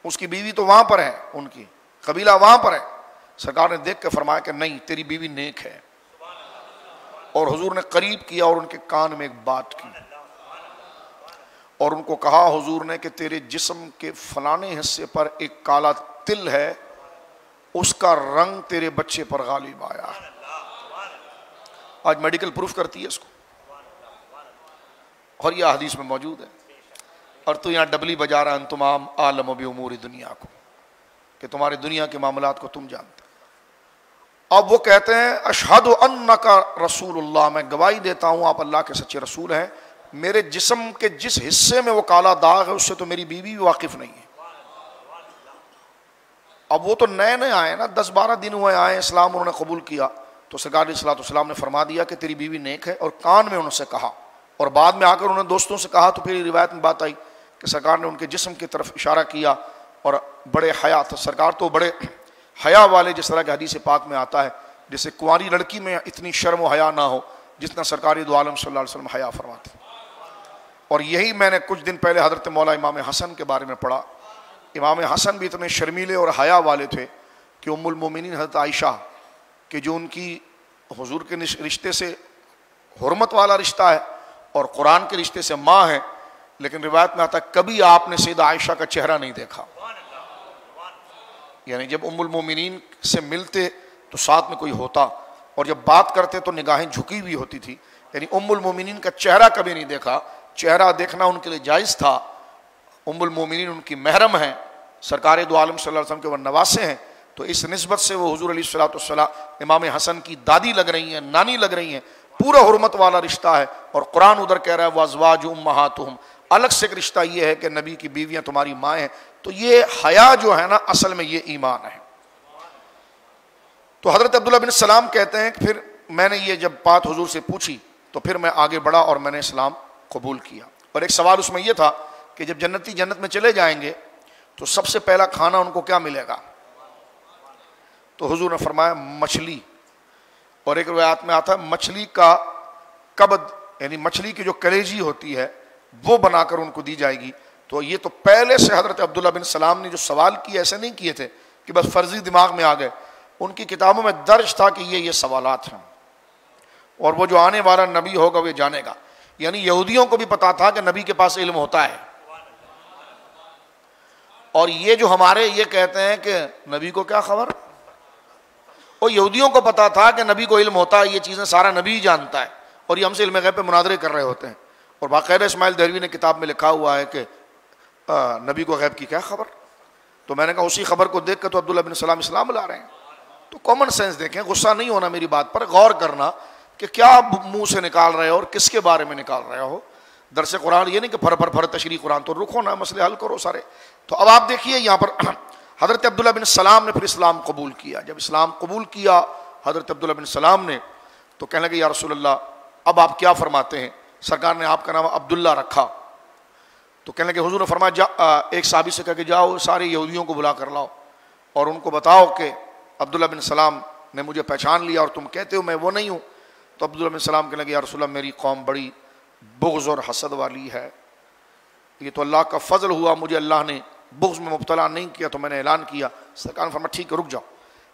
اس کی بیوی تو وہاں پر ہے، ان کی قبیلہ وہاں پر ہے. سرکار نے دیکھ کے فرمایا کہ نہیں، تیری بیوی نیک ہے. اور حضور نے قریب کیا اور ان کے کان میں ایک بات کی اور ان کو کہا حضور نے کہ تیرے جسم کے فلانے حصے پر ایک کالا تل ہے، اس کا رنگ تیرے بچے پر غالب آیا. آج میڈیکل پروف کرتی ہے اس کو، اور یہ حدیث میں موجود ہے. اور تو یہاں ڈبلی بجا رہا انتم عالم بامور دنیا کو، کہ تمہاری دنیا کے معاملات کو تم جانتے. اب وہ کہتے ہیں اشہد انک رسول اللہ، میں گواہی دیتا ہوں آپ اللہ کے سچے رسول ہیں. میرے جسم کے جس حصے میں وہ کالا داغ ہے اس سے تو میری بیوی بھی واقف نہیں ہے. اب وہ تو نئے نئے آئے نا، 10-12 دن ہوئے آئے، اسلام انہوں نے قبول کیا. تو سرکار علیہ الصلوۃ والسلام نے فرما دیا کہ تیری بیوی نیک ہے، اور کان میں انہوں سے کہا، اور بعد میں آ کر انہوں نے دوستوں سے کہا. تو پھر روایت میں بات آئی کہ سرکار نے ان کے جسم کی طرف اشارہ کیا، اور بڑے حیا تھا سرکار، تو بڑے حیا والے، جس طرح کہ حدیث پاک میں آتا ہے جیسے کنواری لڑکی میں اتنی شرم و حیا نہ ہو جتنا سرکار دو عالم صلی اللہ علیہ وسلم حیا فرماتے. اور یہی میں نے کچھ دن پہلے حضرت مولا امام حسن کے بارے میں پڑھا. امام حسن بھی اتنے شرمیلے اور حیا والے تھے کہ ام المومنین حضرت عائشہ، کہ جو ان کی حضور کے رشتے سے حرمت والا رشتہ ہے اور قرآن کے رشتے سے ماں ہے، لیکن روایت میں آتا ہے کبھی آپ نے سیدہ عائشہ کا چہرہ نہیں دیکھا. یعنی جب ام المومنین سے ملتے تو ساتھ میں کوئی ہوتا، اور جب بات کرتے تو نگاہیں جھکی ہوئی ہوتی تھی. یعنی ام المومنین کا چہرہ کبھی نہیں دیکھا. چہرہ دیکھنا ان کے لیے جائز تھا، ام المومنین ان کی محرم ہیں، سرکار دو عالم صلی اللہ علیہ وسلم کے وہ نواسے ہیں، تو اس نسبت سے وہ حضور علیہ الصلوۃ والسلام امام حسن کی دادی لگ رہی ہیں، نانی لگ رہی ہیں، پورا حرمت والا رشتہ ہے۔ اور قرآن ادھر کہہ رہا ہے وازواج امہاتہم، الگ سے ایک رشتہ یہ ہے کہ نبی کی بیویاں تمہاری ماں ہیں۔ تو یہ حیا جو ہے نا اصل میں یہ ایمان ہے۔ تو حضرت عبداللہ بن سلام کہتے ہیں کہ پھر میں نے یہ جب بات حضور سے پوچھی تو پھر میں آگے بڑھا اور میں نے اسلام قبول کیا۔ اور ایک سوال اس میں یہ تھا کہ جب جنتی جنت میں چلے جائیں گے تو سب سے پہلا کھانا ان کو کیا ملے گا؟ تو حضور نے فرمایا مچھلی، اور ایک روایات میں آتا ہے مچھلی کا کبد، یعنی مچھلی کی جو کلیجی ہوتی ہے وہ بنا کر ان کو دی جائے گی۔ تو یہ تو پہلے سے حضرت عبداللہ بن سلام نے جو سوال کیے ایسے نہیں کیے تھے کہ بس فرضی دماغ میں آ گئے، ان کی کتابوں میں درج تھا کہ یہ سوالات ہیں، اور وہ جو آنے والا نبی ہوگا وہ جانے گا۔ یعنی یہودیوں کو بھی پتا تھا کہ نبی کے پاس علم ہوتا ہے، اور یہ جو ہمارے یہ کہتے ہیں کہ نبی کو کیا خبر، اور یہودیوں کو پتا تھا کہ نبی کو علم ہوتا ہے، یہ چیزیں سارا نبی ہی جانتا ہے، اور یہ ہم سے علم غیب پہ مناظرے کر رہے ہوتے ہیں۔ اور باقاعدہ اسماعیل دہلوی نے کتاب میں لکھا ہوا ہے کہ نبی کو غیب کی کیا خبر۔ تو میں نے کہا اسی خبر کو دیکھ کر تو عبداللہ بن سلام اسلام لا رہے ہیں۔ تو کامن سینس دیکھیں، غصہ نہیں ہونا میری بات پر، غور کرنا کہ کیا منہ سے نکال رہے ہو اور کس کے بارے میں نکال رہے ہو۔ درس قرآن یہ نہیں کہ پھر تشریح قرآن، تو رکھو نا، مسئلے حل کرو سارے۔ تو اب آپ دیکھیے یہاں پر حضرت عبداللہ بن سلام نے پھر اسلام قبول کیا۔ جب اسلام قبول کیا حضرت عبداللہ بن سلام نے تو کہنے لگے یا رسول اللہ اب آپ کیا فرماتے ہیں؟ سرکار نے آپ کا نام عبداللہ رکھا۔ تو کہنے لگے حضور نے فرمایا ایک صحابی سے کہا کہ جاؤ سارے یہودیوں کو بلا کر لاؤ اور ان کو بتاؤ کہ عبداللہ بن سلام نے مجھے پہچان لیا اور تم کہتے ہو میں وہ نہیں ہوں۔ تو عبداللہ بن سلام کہنے لگے یا رسول اللہ میری قوم بڑی بغض اور حسد والی ہے، یہ تو اللہ کا فضل ہوا، مجھے اللہ نے بغض میں مبتلا نہیں کیا تو میں نے اعلان کیا۔ سرکار نے فرمایا ٹھیک ہے رک جاؤ۔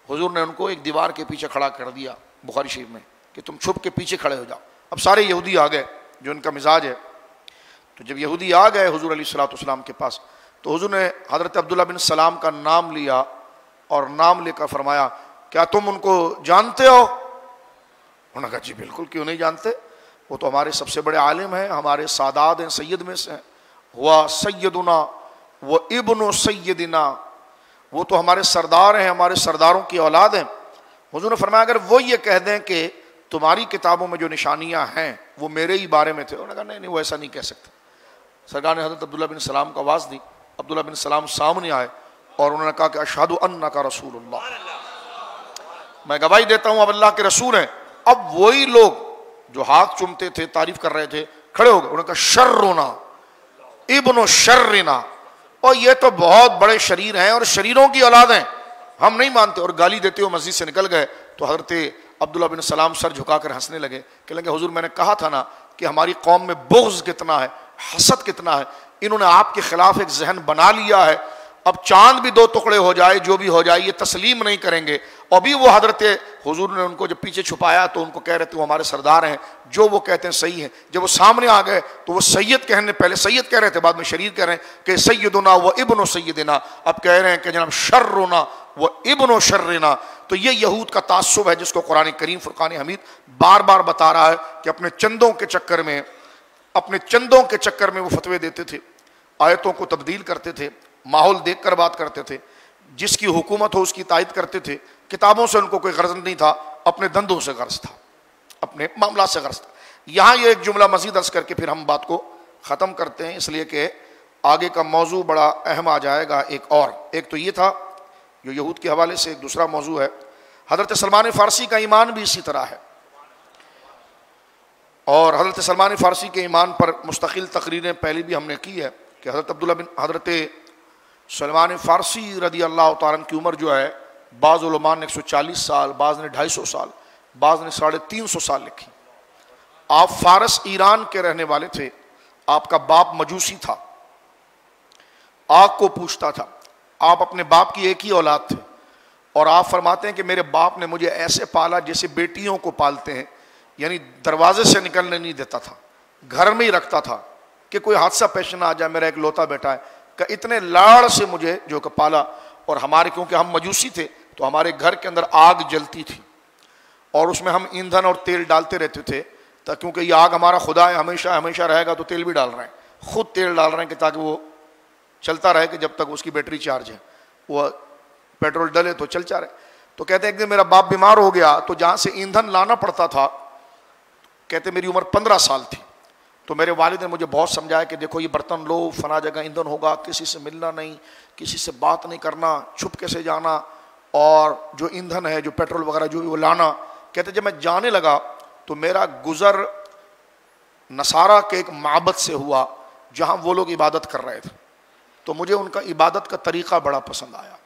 حضور نے ان کو ایک دیوار کے پیچھے کھڑا کر دیا بخاری شریف میں کہ تم چھپ کے پیچھے کھڑے ہو جاؤ۔ اب سارے یہودی آ گئے جو ان کا مزاج ہے۔ تو جب یہودی آ گئے حضور علیہ الصلوۃ والسلام کے پاس تو حضور نے حضرت عبداللہ بن سلام کا نام لیا اور نام لے کر فرمایا کیا تم ان کو جانتے ہو؟ انہوں نے کہا جی بالکل، کیوں نہیں جانتے، وہ تو ہمارے سب سے بڑے عالم ہیں، ہمارے سادات ہیں، سید میں سے ہیں، ہوا سیدنا وہ ابن سیدنا، وہ تو ہمارے سردار ہیں، ہمارے سرداروں کی اولاد ہیں۔ حضور نے فرمایا اگر وہ یہ کہہ دیں کہ تمہاری کتابوں میں جو نشانیاں ہیں وہ میرے ہی بارے میں تھے، انہوں نے کہا نہیں وہ ایسا نہیں کہہ سکتے۔ سرکار نے حضرت عبداللہ بن سلام کو آواز دی، عبداللہ بن سلام سامنے آئے اور انہوں نے کہا کہ اشہد انک رسول اللہ، میں گواہی دیتا ہوں اب اللہ کے رسول ہیں۔ اب وہی لوگ جو ہاتھ چومتے تھے تعریف کر رہے تھے کھڑے ہو گئے، انہوں نے کہا شرنا ابن شرنا، اور یہ تو بہت بڑے شریر ہیں اور شریروں کی اولاد ہیں، ہم نہیں مانتے، اور گالی دیتے ہوئے مسجد سے نکل گئے۔ تو حضرت عبداللہ بن سلام سر جھکا کر ہنسنے لگے کہ لگے حضور میں نے کہا تھا نا کہ ہماری قوم میں بغض کتنا ہے، حسد کتنا ہے، انہوں نے آپ کے خلاف ایک ذہن بنا لیا ہے، اب چاند بھی دو ٹکڑے ہو جائے جو بھی ہو جائے یہ تسلیم نہیں کریں گے۔ اور بھی وہ حضرت حضور نے ان کو جب پیچھے چھپایا تو ان کو کہہ رہے تھے وہ ہمارے سردار ہیں، جو وہ کہتے ہیں صحیح ہے۔ جب وہ سامنے آ گئے تو وہ سید کہنے، پہلے سید کہہ رہے تھے بعد میں شریر کہہ رہے ہیں کہ سیدنا و ابن سیدنا، اب کہہ رہے ہیں کہ جناب شرنا و ابن شرنا۔ تو یہ یہود کا تعصب ہے جس کو قرآن کریم فرقان حمید بار بار بتا رہا ہے کہ اپنے چندوں کے چکر میں وہ فتوے دیتے تھے، آیتوں کو تبدیل کرتے تھے، ماحول دیکھ کر بات کرتے تھے، جس کی حکومت ہو اس کی تائید کرتے تھے، کتابوں سے ان کو کوئی غرض نہیں تھا، اپنے دندوں سے غرض تھا، اپنے معاملات سے غرض تھا۔ یہاں یہ ایک جملہ مزید عرض کر کے پھر ہم بات کو ختم کرتے ہیں، اس لیے کہ آگے کا موضوع بڑا اہم آ جائے گا۔ ایک تو یہ تھا جو یہود کے حوالے سے، ایک دوسرا موضوع ہے حضرت سلمان فارسی کا ایمان بھی اسی طرح ہے، اور حضرت سلمان فارسی کے ایمان پر مستقل تقریریں پہلے بھی ہم نے کی ہے کہ حضرت سلمان فارسی رضی اللہ تعالیٰ عنہ کی عمر جو ہے، بعض علماء نے 140 سال، بعض نے 250 سال، بعض نے 350 سال لکھی۔ آپ فارس ایران کے رہنے والے تھے، آپ کا باپ مجوسی تھا، آگ کو پوجتا تھا، آپ اپنے باپ کی ایک ہی اولاد تھے، اور آپ فرماتے ہیں کہ میرے باپ نے مجھے ایسے پالا جیسے بیٹیوں کو پالتے ہیں، یعنی دروازے سے نکلنے نہیں دیتا تھا، گھر میں ہی رکھتا تھا کہ کوئی حادثہ پیش نہ آ جائے، میرا ایک لوتا بیٹا ہے، کہ اتنے لاڑ سے مجھے جو کہ پالا۔ اور ہمارے کیونکہ ہم مجوسی تھے تو ہمارے گھر کے اندر آگ جلتی تھی اور اس میں ہم ایندھن اور تیل ڈالتے رہتے تھے، کیونکہ یہ آگ ہمارا خدا ہے، ہمیشہ ہمیشہ رہے گا، تو تیل بھی ڈال رہے ہیں، خود تیل ڈال رہے ہیں کہ تاکہ وہ چلتا رہے کہ جب تک اس کی بیٹری چارج ہے، وہ پیٹرول ڈلے تو چل رہے. تو کہتے ہیں ایک دن میرا باپ بیمار ہو گیا تو جہاں سے ایندھن لانا پڑتا تھا، کہتے میری عمر 15 سال تھی، تو میرے والد نے مجھے بہت سمجھایا کہ دیکھو یہ برتن لو، فلاں جگہ ایندھن ہوگا، کسی سے ملنا نہیں، کسی سے بات نہیں کرنا، چھپکے سے جانا، اور جو ایندھن ہے جو پیٹرول وغیرہ جو بھی وہ لانا. کہتے جب میں جانے لگا تو میرا گزر نصارہ کے ایک معبد سے ہوا جہاں وہ لوگ عبادت کر رہے تھے، تو مجھے ان کا عبادت کا طریقہ بڑا پسند آیا.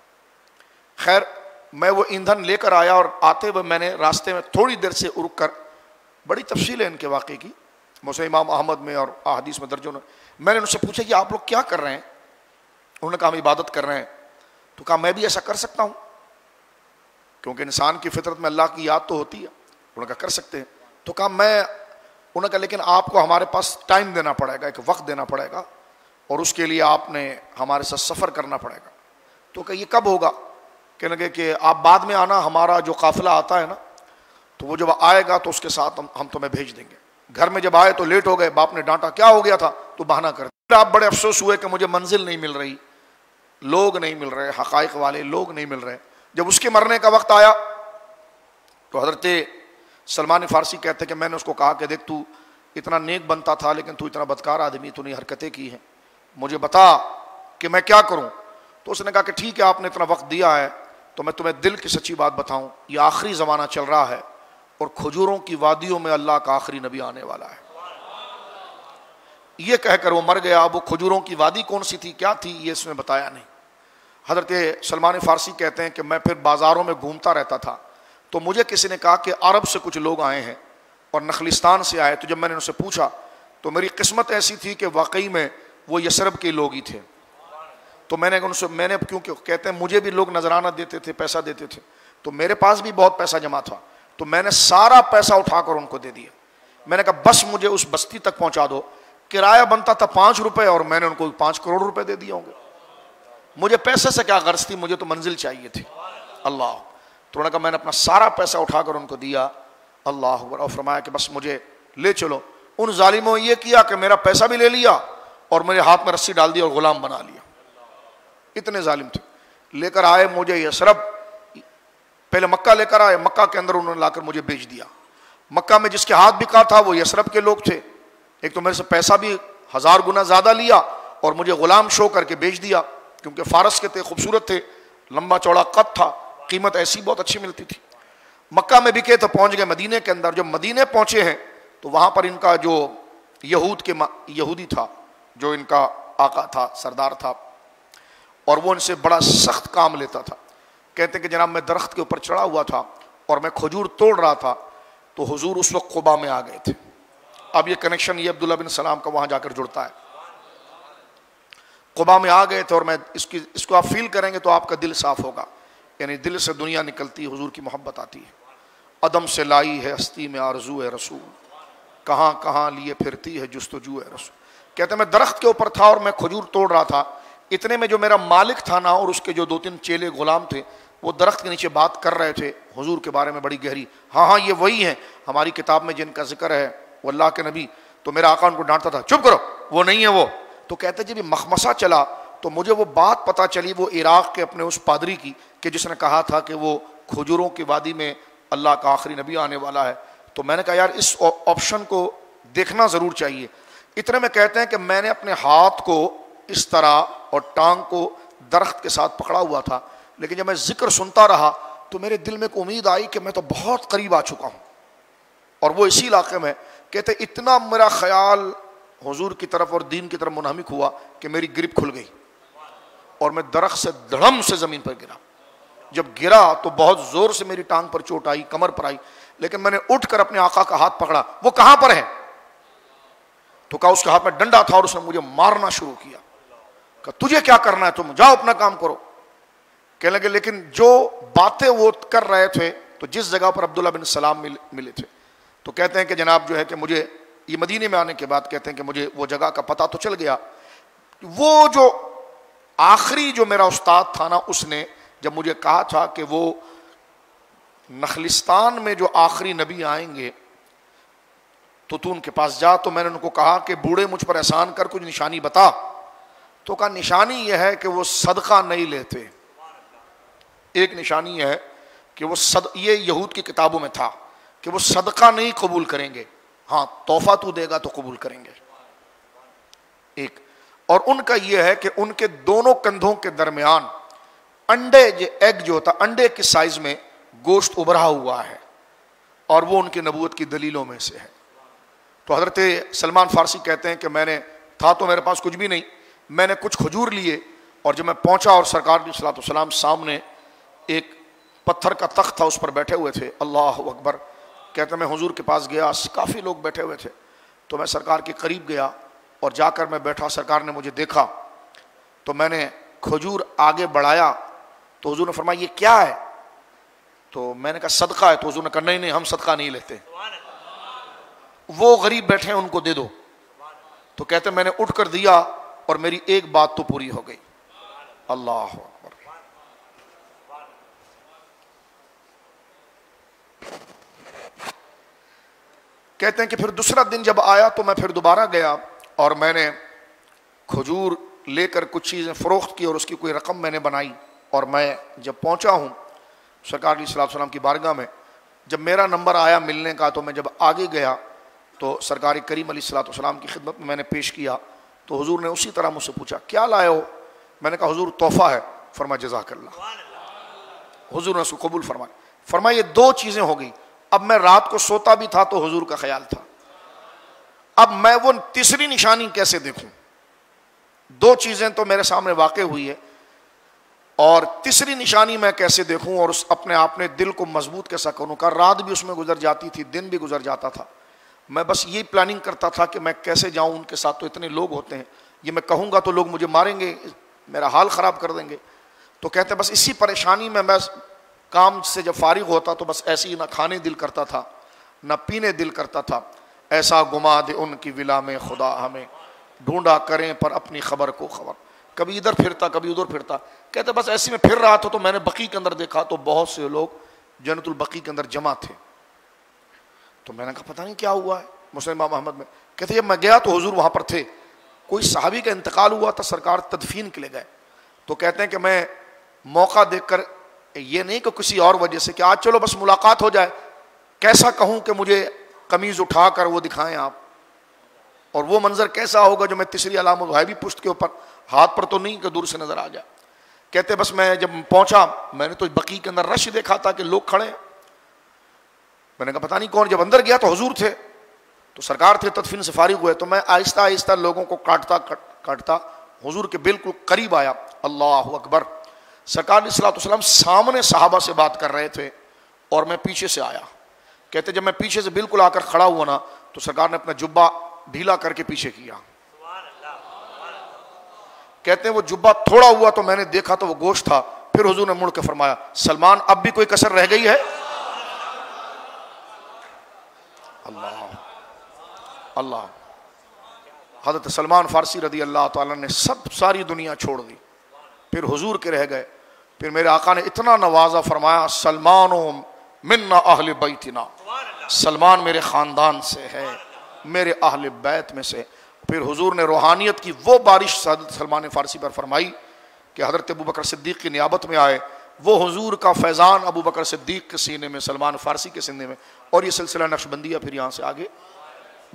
خیر میں وہ ایندھن لے کر آیا، اور آتے ہوئے میں نے راستے میں تھوڑی دیر سے رک کر، بڑی تفصیل ہے ان کے واقعے کی، مسند امام احمد میں اور احادیث میں درج، میں نے ان سے پوچھا کہ آپ لوگ کیا کر رہے ہیں؟ انہوں نے کہا ہم عبادت کر رہے ہیں. تو کہا میں بھی ایسا کر سکتا ہوں، کیونکہ انسان کی فطرت میں اللہ کی یاد تو ہوتی ہے. انہوں نے کہا کر سکتے ہیں. تو کہا انہوں نے کہا لیکن آپ کو ہمارے پاس ٹائم دینا پڑے گا، ایک وقت دینا پڑے گا، اور اس کے لیے آپ نے ہمارے ساتھ سفر کرنا پڑے گا. تو کہ یہ کب ہوگا؟ کہنے لگے کہ آپ بعد میں آنا، ہمارا جو قافلہ آتا ہے نا تو وہ جب آئے گا تو اس کے ساتھ ہم تمہیں بھیج دیں گے. گھر میں جب آئے تو لیٹ ہو گئے، باپ نے ڈانٹا کیا ہو گیا تھا؟ تو بہانہ کر دیا. آپ بڑے افسوس ہوئے کہ مجھے منزل نہیں مل رہی، لوگ نہیں مل رہے، حقائق والے لوگ نہیں مل رہے. جب اس کے مرنے کا وقت آیا تو حضرت سلمان فارسی کہتے کہ میں نے اس کو کہا کہ دیکھ تو اتنا نیک بنتا تھا لیکن تو اتنا بدکار آدمی، تو نے حرکتیں کی ہیں، مجھے بتا کہ میں کیا کروں. تو اس نے کہا کہ ٹھیک ہے آپ نے اتنا وقت دیا ہے تو میں تمہیں دل کی سچی بات بتاؤں، یہ آخری زمانہ چل رہا ہے اور کھجوروں کی وادیوں میں اللہ کا آخری نبی آنے والا ہے. یہ کہہ کر وہ مر گیا. وہ کھجوروں کی وادی کون سی تھی، کیا تھی، یہ اس میں بتایا نہیں. حضرت سلمان فارسی کہتے ہیں کہ میں پھر بازاروں میں گھومتا رہتا تھا تو مجھے کسی نے کہا کہ عرب سے کچھ لوگ آئے ہیں اور نخلستان سے آئے. تو جب میں نے ان سے پوچھا تو میری قسمت ایسی تھی کہ واقعی میں وہ یثرب کے لوگ ہی تھے. تو میں نے کیونکہ کہتے ہیں مجھے بھی لوگ نذرانہ دیتے تھے، پیسہ دیتے تھے، تو میرے پاس بھی بہت پیسہ جمع تھا، تو میں نے سارا پیسہ اٹھا کر ان کو دے دیا. میں نے کہا بس مجھے اس بستی تک پہنچا دو. کرایہ بنتا تھا 5 روپے اور میں نے ان کو 5 کروڑ روپے دے دیے ہوں گے. مجھے پیسے سے کیا غرض تھی، مجھے تو منزل چاہیے تھی. اللہ. تو انہوں نے کہا میں نے اپنا سارا پیسہ اٹھا کر ان کو دیا. اللہ اکبر. اور فرمایا کہ بس مجھے لے چلو. ان ظالموں یہ کیا کہ میرا پیسہ بھی لے لیا اور میرے ہاتھ میں رسی ڈال دی اور غلام بنا لیا. اتنے ظالم تھے. لے کر آئے مجھے یثرب، پہلے مکہ لے کر آئے، مکہ کے اندر انہوں نے لا کر مجھے بیچ دیا. مکہ میں جس کے ہاتھ بکا تھا وہ یثرب کے لوگ تھے. ایک تو میرے سے پیسہ بھی 1000 گنا زیادہ لیا اور مجھے غلام شو کر کے بیچ دیا، کیونکہ فارس کے تھے، خوبصورت تھے، لمبا چوڑا قد تھا، قیمت ایسی بہت اچھی ملتی تھی. مکہ میں بکے تو پہنچ گئے مدینے کے اندر. جب مدینے پہنچے ہیں تو وہاں پر ان کا جو یہودی تھا، جو ان کا آقا تھا، سردار تھا، اور وہ ان سے بڑا سخت کام لیتا تھا. کہتے ہیں کہ جناب میں درخت کے اوپر چڑھا ہوا تھا اور میں کھجور توڑ رہا تھا تو حضور اس وقت قبا میں آ گئے تھے. اب یہ کنیکشن یہ عبداللہ بن سلام کا وہاں جا کر جڑتا ہے. قبا میں آ گئے تھے اور میں اس کو آپ فیل کریں گے تو آپ کا دل صاف ہوگا. یعنی دل سے دنیا نکلتی، حضور کی محبت آتی ہے. عدم سے لائی ہے ہستی میں آرزو ہے رسول، کہاں کہاں لیے پھرتی ہے جستجو ہے رسول. کہتے ہیں میں درخت کے اوپر تھا اور میں کھجور توڑ رہا تھا. اتنے میں جو میرا مالک تھا نا اور اس کے جو 2-3 چیلے غلام تھے وہ درخت کے نیچے بات کر رہے تھے حضور کے بارے میں بڑی گہری. ہاں یہ وہی ہیں ہماری کتاب میں جن کا ذکر ہے، وہ اللہ کے نبی. تو میرا آقا ان کو ڈانٹتا تھا چپ کرو، وہ نہیں ہے وہ. تو کہتے جب یہ مخمصہ چلا تو مجھے وہ بات پتہ چلی وہ عراق کے اپنے اس پادری کی کہ جس نے کہا تھا کہ وہ کھجوروں کی وادی میں اللہ کا آخری نبی آنے والا ہے. تو میں نے کہا یار اس آپشن کو دیکھنا ضرور چاہیے. اتنے میں کہتے ہیں کہ میں نے اپنے ہاتھ کو اس طرح اور ٹانگ کو درخت کے ساتھ پکڑا ہوا تھا، لیکن جب میں ذکر سنتا رہا تو میرے دل میں ایک امید آئی کہ میں تو بہت قریب آ چکا ہوں. اور وہ اسی علاقے میں کہتے اتنا میرا خیال حضور کی طرف اور دین کی طرف منہمک ہوا کہ میری گرپ کھل گئی اور میں درخت سے دھڑم سے زمین پر گرا. جب گرا تو بہت زور سے میری ٹانگ پر چوٹ آئی، کمر پر آئی، لیکن میں نے اٹھ کر اپنے آقا کا ہاتھ پکڑا. وہ کہاں پر ہے؟ تو کہا اس کے ہاتھ میں ڈنڈا تھا اور اس نے مجھے مارنا شروع کیا. کہ تجھے کیا کرنا ہے، تم جاؤ اپنا کام کرو. کہنے لگے لیکن جو باتیں وہ کر رہے تھے تو جس جگہ پر عبداللہ بن سلام ملے تھے تو کہتے ہیں کہ جناب جو ہے کہ مجھے یہ مدینے میں آنے کے بعد کہتے ہیں کہ مجھے وہ جگہ کا پتہ تو چل گیا. وہ جو آخری جو میرا استاد تھا نا اس نے جب مجھے کہا تھا کہ وہ نخلستان میں جو آخری نبی آئیں گے تو ان کے پاس جا. تو میں نے ان کو کہا کہ بوڑھے مجھ پر احسان کر کچھ نشانی بتا. تو کہا نشانی یہ ہے کہ وہ صدقہ نہیں لیتے. ایک نشانی یہ ہے کہ وہ یہ یہود کی کتابوں میں تھا کہ وہ صدقہ نہیں قبول کریں گے، ہاں تحفہ تو دے گا تو قبول کریں گے. ایک اور ان کا یہ ہے کہ ان کے دونوں کندھوں کے درمیان انڈے ایگ جو ہوتا انڈے کے سائز میں گوشت ابھرا ہوا ہے، اور وہ ان کی نبوت کی دلیلوں میں سے ہے. تو حضرت سلمان فارسی کہتے ہیں کہ میں نے تھا تو میرے پاس کچھ بھی نہیں، میں نے کچھ کھجور لیے، اور جب میں پہنچا اور سرکار علیہ الصلوۃ والسلام سامنے ایک پتھر کا تخت تھا، اس پر بیٹھے ہوئے تھے. اللہ اکبر. کہتے ہیں میں حضور کے پاس گیا، کافی لوگ بیٹھے ہوئے تھے، تو میں سرکار کے قریب گیا اور جا کر میں بیٹھا. سرکار نے مجھے دیکھا تو میں نے کھجور آگے بڑھایا تو حضور نے فرمایا یہ کیا ہے؟ تو میں نے کہا صدقہ ہے. تو حضور نے کہا نہیں ہم صدقہ نہیں لیتے، وہ غریب بیٹھے ہیں ان کو دے دو. تو کہتے ہیں میں نے اٹھ کر دیا اور میری ایک بات تو پوری ہو گئی. اللہ اکبر. کہتے ہیں کہ پھر دوسرا دن جب آیا تو میں پھر دوبارہ گیا اور میں نے کھجور لے کر کچھ چیزیں فروخت کی اور اس کی کوئی رقم میں نے بنائی. اور میں جب پہنچا ہوں سرکار علیہ الصلوۃ والسلام کی بارگاہ میں، جب میرا نمبر آیا ملنے کا تو میں جب آگے گیا تو سرکار کریم علیہ الصلوۃ والسلام کی خدمت میں نے پیش کیا. تو حضور نے اسی طرح مجھ سے پوچھا کیا لائے ہو؟ میں نے کہا حضور تحفہ ہے. فرمایا جزاک اللہ. حضور نے اس کو قبول فرمایا. فرمایا یہ دو چیزیں ہو گئی. اب میں رات کو سوتا بھی تھا تو حضور کا خیال تھا، اب میں وہ تیسری نشانی کیسے دیکھوں؟ دو چیزیں تو میرے سامنے واقع ہوئی ہے، اور تیسری نشانی میں کیسے دیکھوں اور اس اپنے آپ نے دل کو مضبوط کیسا کروں؟ کا رات بھی اس میں گزر جاتی تھی، دن بھی گزر جاتا تھا. میں بس یہی پلاننگ کرتا تھا کہ میں کیسے جاؤں ان کے ساتھ، تو اتنے لوگ ہوتے ہیں، یہ میں کہوں گا تو لوگ مجھے ماریں گے، میرا حال خراب کر دیں گے. تو کہتے ہیں بس اسی پریشانی میں بس کام سے جب فارغ ہوتا تو بس ایسی نہ کھانے دل کرتا تھا نہ پینے دل کرتا تھا. ایسا گما دے ان کی ولا میں خدا ہمیں، ڈھونڈا کریں پر اپنی خبر کو خبر. کبھی ادھر پھرتا کبھی ادھر پھرتا. کہتے بس ایسی میں پھر رہا تھا تو میں نے بقی کے اندر دیکھا تو بہت سے لوگ جنت البقی کے اندر جمع تھے. تو میں نے کہا پتہ نہیں کیا ہوا ہے مسلم امام احمد میں. کہتے جب میں گیا تو حضور وہاں پر تھے. کوئی صحابی کا انتقال ہوا تھا، سرکار تدفین کے لیے گئے. تو کہتے ہیں کہ میں موقع دیکھ کر، یہ نہیں کہ کسی اور وجہ سے کہ آج چلو بس ملاقات ہو جائے، کیسا کہوں کہ مجھے قمیض اٹھا کر وہ دکھائیں آپ، اور وہ منظر کیسا ہوگا جو میں تیسری علامت ہے بھی پشت کے اوپر، ہاتھ پر تو نہیں کہ دور سے نظر آ جائے. کہتے بس میں جب پہنچا میں نے تو بقی کے اندر رش دیکھا تھا کہ لوگ کھڑے ہیں. میں نے کہا پتہ نہیں کون. جب اندر گیا تو حضور تھے، تو سرکار تھے، تدفین سے فارغ ہوئے. تو میں آہستہ آہستہ لوگوں کو کاٹتا حضور کے بالکل قریب آیا. اللہ اکبر. سرکار علیہ الصلوۃ والسلام سامنے صحابہ سے بات کر رہے تھے اور میں پیچھے سے آیا. کہتے جب میں پیچھے سے بالکل آ کر کھڑا ہوا نا تو سرکار نے اپنا جبہ ڈھیلا کر کے پیچھے کیا. کہتے ہیں وہ جبہ تھوڑا ہوا تو میں نے دیکھا تو وہ گوشت تھا. پھر حضور نے مڑ کے فرمایا سلمان اب بھی کوئی کسر رہ گئی ہے؟ اللہ اللہ. حضرت سلمان فارسی رضی اللہ تعالیٰ نے ساری دنیا چھوڑ دی، پھر حضور کے رہ گئے. پھر میرے آقا نے اتنا نوازا، فرمایا سلمان منا اہل بیتنا، سلمان میرے خاندان سے ہے، میرے اہل بیت میں سے. پھر حضور نے روحانیت کی وہ بارش حضرت سلمان فارسی پر فرمائی کہ حضرت ابو بکر صدیق کی نیابت میں آئے. وہ حضور کا فیضان ابو بکر صدیق کے سینے میں، سلمان فارسی کے سینے میں، اور یہ سلسلہ نقشبندیہ پھر یہاں سے آگے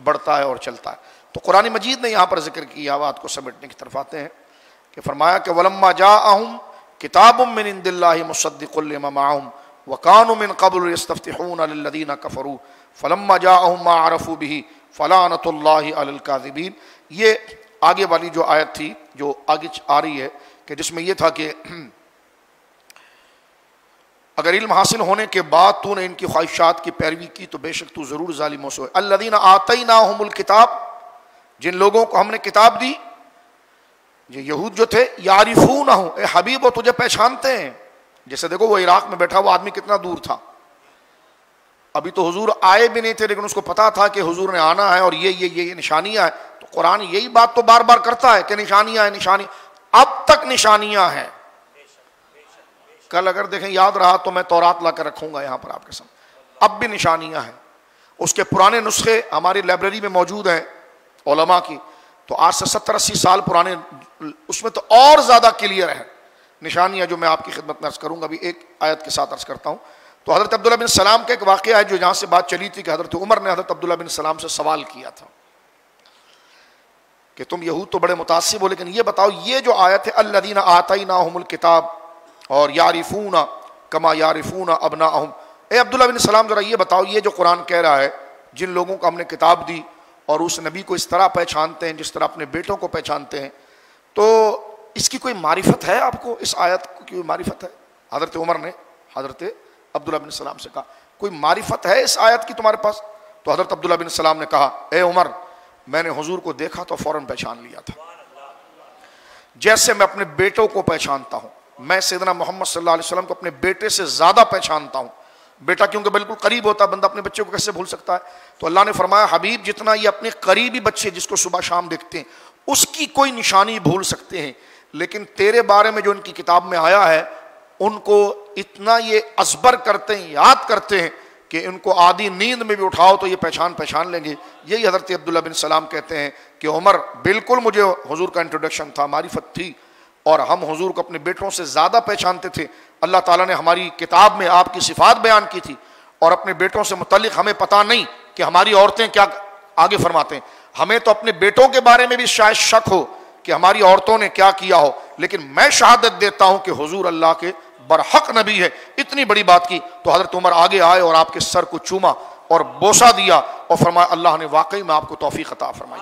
بڑھتا ہے اور چلتا ہے. تو قرآن مجید نے یہاں پر ذکر کیا، بات کو سمیٹنے کی طرف آتے ہیں کہ فرمایا کہ وَلَمَّا جَاءَهُمْ كِتَابٌ مِّنْ عِندِ اللَّهِ مُصَدِّقٌ لِّمَا مَعَهُمْ وَكَانُوا مِن قَبْلُ يَسْتَفْتِحُونَ لِلَّذِينَ كَفَرُوا فَلَمَّا جَاءَهُم مَّا عَرَفُوا بِهِ فَلَعْنَةُ اللَّهِ عَلَى الْكَاذِبِينَ. یہ آگے والی جو آیت تھی جو آگے آ رہی ہے کہ جس میں یہ تھا کہ اگر علم حاصل ہونے کے بعد تو نے ان کی خواہشات کی پیروی کی تو بے شک تو ضرور ظالموں سے. الذین آتیناہم الکتاب، جن لوگوں کو ہم نے کتاب دی، یہ یہود جو تھے، یعرفونہ، اے حبیب وہ تجھے پہچانتے ہیں. جیسے دیکھو وہ عراق میں بیٹھا وہ آدمی کتنا دور تھا، ابھی تو حضور آئے بھی نہیں تھے، لیکن اس کو پتا تھا کہ حضور نے آنا ہے اور یہ نشانیاں ہیں. تو قرآن یہی بات تو بار بار کرتا ہے کہ نشانیاں ہیں، نشانی اب تک نشانیاں ہیں. کل اگر دیکھیں یاد رہا تو میں تورات لا کر رکھوں گا یہاں پر آپ کے سامنے. اب بھی نشانیاں ہیں. اس کے پرانے نسخے ہماری لائبریری میں موجود ہیں علماء کی، تو آج سے 70-80 سال پرانے، اس میں تو اور زیادہ کلیئر ہے نشانیاں جو میں آپ کی خدمت میں عرض کروں گا. ابھی ایک آیت کے ساتھ عرض کرتا ہوں. تو حضرت عبداللہ بن سلام کا ایک واقعہ ہے جو جہاں سے بات چلی تھی کہ حضرت عمر نے حضرت عبداللہ بن سلام سے سوال کیا تھا کہ تم یہود تو بڑے متعصب ہو، لیکن یہ بتاؤ یہ جو آیت ہے الذین آتیناہم الکتاب اور یعرفون کما یعرفون ابناءہم، اے عبداللہ بن سلام ذرا یہ بتاؤ یہ جو قرآن کہہ رہا ہے جن لوگوں کو ہم نے کتاب دی اور اس نبی کو اس طرح پہچانتے ہیں جس طرح اپنے بیٹوں کو پہچانتے ہیں، تو اس کی کوئی معرفت ہے آپ کو؟ اس آیت کی کوئی معرفت ہے؟ حضرت عمر نے حضرت عبداللہ بن سلام سے کہا کوئی معرفت ہے اس آیت کی تمہارے پاس؟ تو حضرت عبداللہ بن سلام نے کہا اے عمر میں نے حضور کو دیکھا تو فوراً پہچان لیا تھا، جیسے میں اپنے بیٹوں کو پہچانتا ہوں. میں سیدنا محمد صلی اللہ علیہ وسلم کو اپنے بیٹے سے زیادہ پہچانتا ہوں. بیٹا کیونکہ بالکل قریب ہوتا ہے، بندہ اپنے بچے کو کیسے بھول سکتا ہے؟ تو اللہ نے فرمایا حبیب جتنا یہ اپنے قریبی بچے جس کو صبح شام دیکھتے ہیں اس کی کوئی نشانی بھول سکتے ہیں، لیکن تیرے بارے میں جو ان کی کتاب میں آیا ہے ان کو اتنا یہ ازبر کرتے ہیں، یاد کرتے ہیں کہ ان کو آدھی نیند میں بھی اٹھاؤ تو یہ پہچان لیں گے. یہی حضرت عبداللہ بن سلام کہتے ہیں کہ عمر بالکل مجھے حضور کا انٹروڈکشن تھا، معرفت تھی، اور ہم حضور کو اپنے بیٹوں سے زیادہ پہچانتے تھے. اللہ تعالیٰ نے ہماری کتاب میں آپ کی صفات بیان کی تھی اور اپنے بیٹوں سے متعلق ہمیں پتہ نہیں کہ ہماری عورتیں کیا آگے فرماتے ہیں. ہمیں تو اپنے بیٹوں کے بارے میں بھی شاید شک ہو کہ ہماری عورتوں نے کیا کیا ہو، لیکن میں شہادت دیتا ہوں کہ حضور اللہ کے برحق نبی ہے. اتنی بڑی بات کی تو حضرت عمر آگے آئے اور آپ کے سر کو چوما اور بوسہ دیا اور فرمایا اللہ نے واقعی میں آپ کو توفیق عطا فرمائی.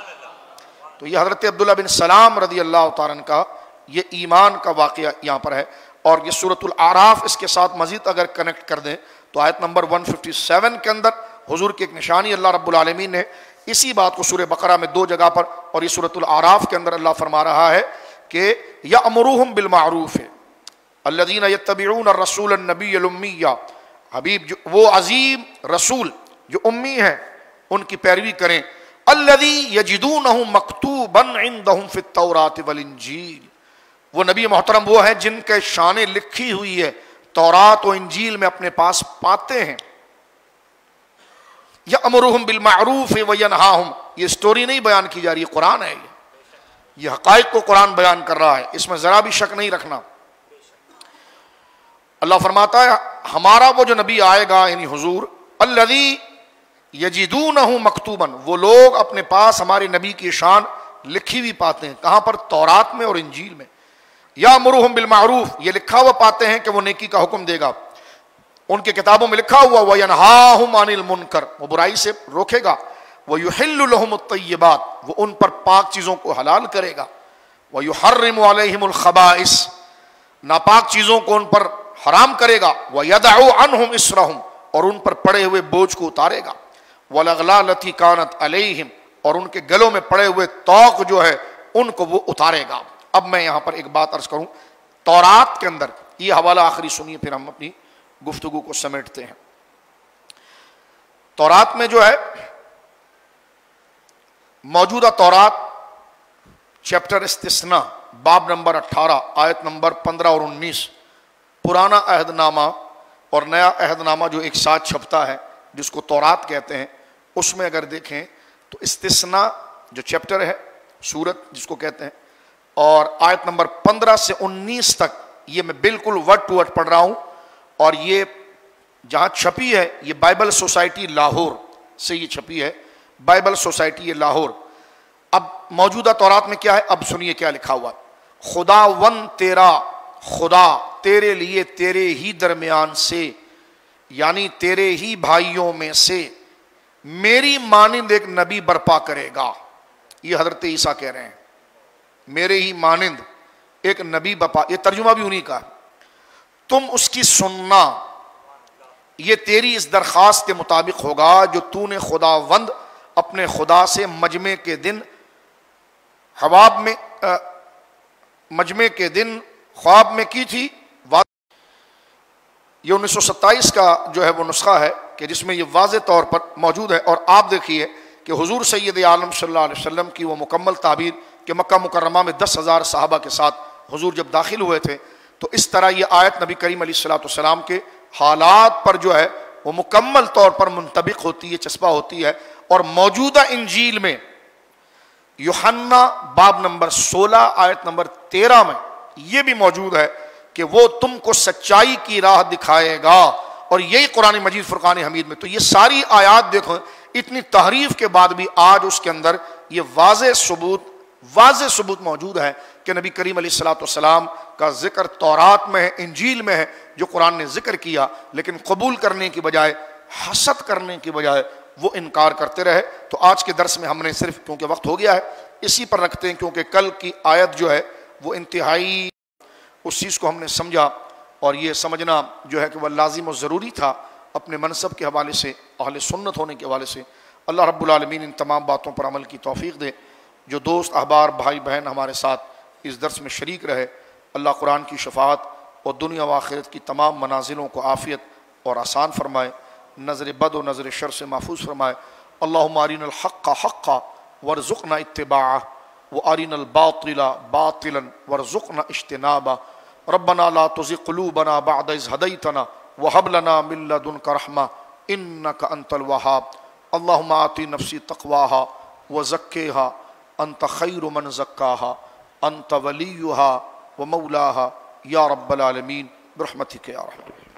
تو یہ حضرت عبداللہ بن سلام رضی اللہ تعالیٰ عنہ کا یہ ایمان کا واقعہ یہاں پر ہے. اور یہ سورۃ الاعراف اس کے ساتھ مزید اگر کنیکٹ کر دیں تو آیت نمبر 157 کے اندر حضور کی ایک نشانی اللہ رب العالمین نے اسی بات کو سورہ بقرہ میں 2 جگہ پر اور یہ سورۃ الاعراف کے اندر اللہ فرما رہا ہے کہ یأمرهم بالمعروف الذین یتبعون الرسول النبی الامی، حبیب جو وہ عظیم رسول جو امی ہیں ان کی پیروی کریں. الذی یجدونہ مکتوبا عندہم فی التوراۃ والانجیل، وہ نبی محترم وہ ہیں جن کے شانیں لکھی ہوئی ہے تورات و انجیل میں اپنے پاس پاتے ہیں. یأمرهم بالمعروف وینہاہم، یہ سٹوری نہیں بیان کی جا رہی، قرآن ہے یہ حقائق کو قرآن بیان کر رہا ہے، اس میں ذرا بھی شک نہیں رکھنا. اللہ فرماتا ہے ہمارا وہ جو نبی آئے گا یعنی حضور، الذی یجدونہ مکتوبا، وہ لوگ اپنے پاس ہمارے نبی کی شان لکھی ہوئی پاتے ہیں. کہاں پر؟ تورات میں اور انجیل میں. یامرہم بالمعروف، یہ لکھا ہوا پاتے ہیں کہ وہ نیکی کا حکم دے گا، ان کی کتابوں میں لکھا ہوا. وینہاہم عن المنکر، وہ برائی سے روکے گا. ویحل لہم الطیبات، وہ ان پر پاک چیزوں کو حلال کرے گا. ویحرم علیہم الخبائث، ناپاک چیزوں کو ان پر حرام کرے گا. وَيَدَعُ عَنْهُمْ إِسْرَهُمْ، اور ان پر پڑے ہوئے بوجھ کو اتارے گا. وَالْأَغْلَالَ الَّتِي كَانَتْ عَلَيْهِمْ، اور ان کے گلوں میں پڑے ہوئے طوق جو ہے ان کو وہ اتارے گا. اب میں یہاں پر ایک بات عرض کروں، تورات کے اندر یہ حوالہ آخری سنیے پھر ہم اپنی گفتگو کو سمیٹتے ہیں. تورات میں جو ہے موجودہ تورات چیپٹر استثناء باب نمبر 18 آیت نمبر 15 اور 19، پرانا عہد نامہ اور نیا عہد نامہ جو ایک ساتھ چھپتا ہے جس کو تورات کہتے ہیں، اس میں اگر دیکھیں تو استثناء جو چیپٹر ہے سورت جس کو کہتے ہیں، اور آیت نمبر 15 سے 19 تک یہ میں بالکل ورڈ ٹو ورڈ پڑھ رہا ہوں. اور یہ جہاں چھپی ہے یہ بائبل سوسائٹی لاہور سے یہ چھپی ہے، بائبل سوسائٹی یہ لاہور. اب موجودہ تورات میں کیا ہے، اب سنیے کیا لکھا ہوا. خدا ون تیرا، خدا تیرے لیے تیرے ہی درمیان سے یعنی تیرے ہی بھائیوں میں سے میری مانند ایک نبی برپا کرے گا. یہ حضرت عیسیٰ کہہ رہے ہیں میرے ہی مانند ایک نبی برپا، یہ ترجمہ بھی انہی کا ہے. تم اس کی سننا، یہ تیری اس درخواست کے مطابق ہوگا جو تو نے خداوند اپنے خدا سے مجمع کے دن خواب میں کی تھی. یہ 1927 کا جو ہے وہ نسخہ ہے کہ جس میں یہ واضح طور پر موجود ہے. اور آپ دیکھیے کہ حضور سید عالم صلی اللہ علیہ وسلم کی وہ مکمل تعبیر کہ مکہ مکرمہ میں 10,000 صحابہ کے ساتھ حضور جب داخل ہوئے تھے تو اس طرح یہ آیت نبی کریم علیہ الصلوۃ والسلام کے حالات پر جو ہے وہ مکمل طور پر منطبق ہوتی ہے، چسپاں ہوتی ہے. اور موجودہ انجیل میں یوحنا باب نمبر 16 آیت نمبر 13 میں یہ بھی موجود ہے کہ وہ تم کو سچائی کی راہ دکھائے گا، اور یہی قرآن مجید فرقان حمید میں۔ تو یہ ساری آیات دیکھو، اتنی تحریف کے بعد بھی آج اس کے اندر یہ واضح ثبوت موجود ہے کہ نبی کریم علیہ الصلوۃ والسلام کا ذکر تورات میں ہے، انجیل میں ہے، جو قرآن نے ذکر کیا، لیکن قبول کرنے کی بجائے، حسد کرنے کی بجائے وہ انکار کرتے رہے۔ تو آج کے درس میں ہم نے صرف، کیونکہ وقت ہو گیا ہے، اسی پر رکھتے ہیں، کیونکہ کل کی آیت جو ہے وہ انتہائی اس چیز کو ہم نے سمجھا، اور یہ سمجھنا جو ہے کہ وہ لازم و ضروری تھا اپنے منصب کے حوالے سے، اہل سنت ہونے کے حوالے سے۔ اللہ رب العالمین ان تمام باتوں پر عمل کی توفیق دے۔ جو دوست، احبار، بھائی بہن ہمارے ساتھ اس درس میں شریک رہے، اللہ قرآن کی شفاعت اور دنیا و آخرت کی تمام منازلوں کو عافیت اور آسان فرمائے، نظر بد و نظر شر سے محفوظ فرمائے۔ اللہم ارنا الحق حقا وارزقنا اتباعہ وارنا الباطل باطلا وارزقنا اجتنابہ۔ ربنا لا تزغ قلوبنا بعد إذ هديتنا وهب لنا من لدنك رحمة إنك أنت الوهاب۔ اللهم آت نفسي تقواها وزكها أنت خير من زكاها أنت وليها ومولاها يا رب العالمين برحمتك يا رحمن۔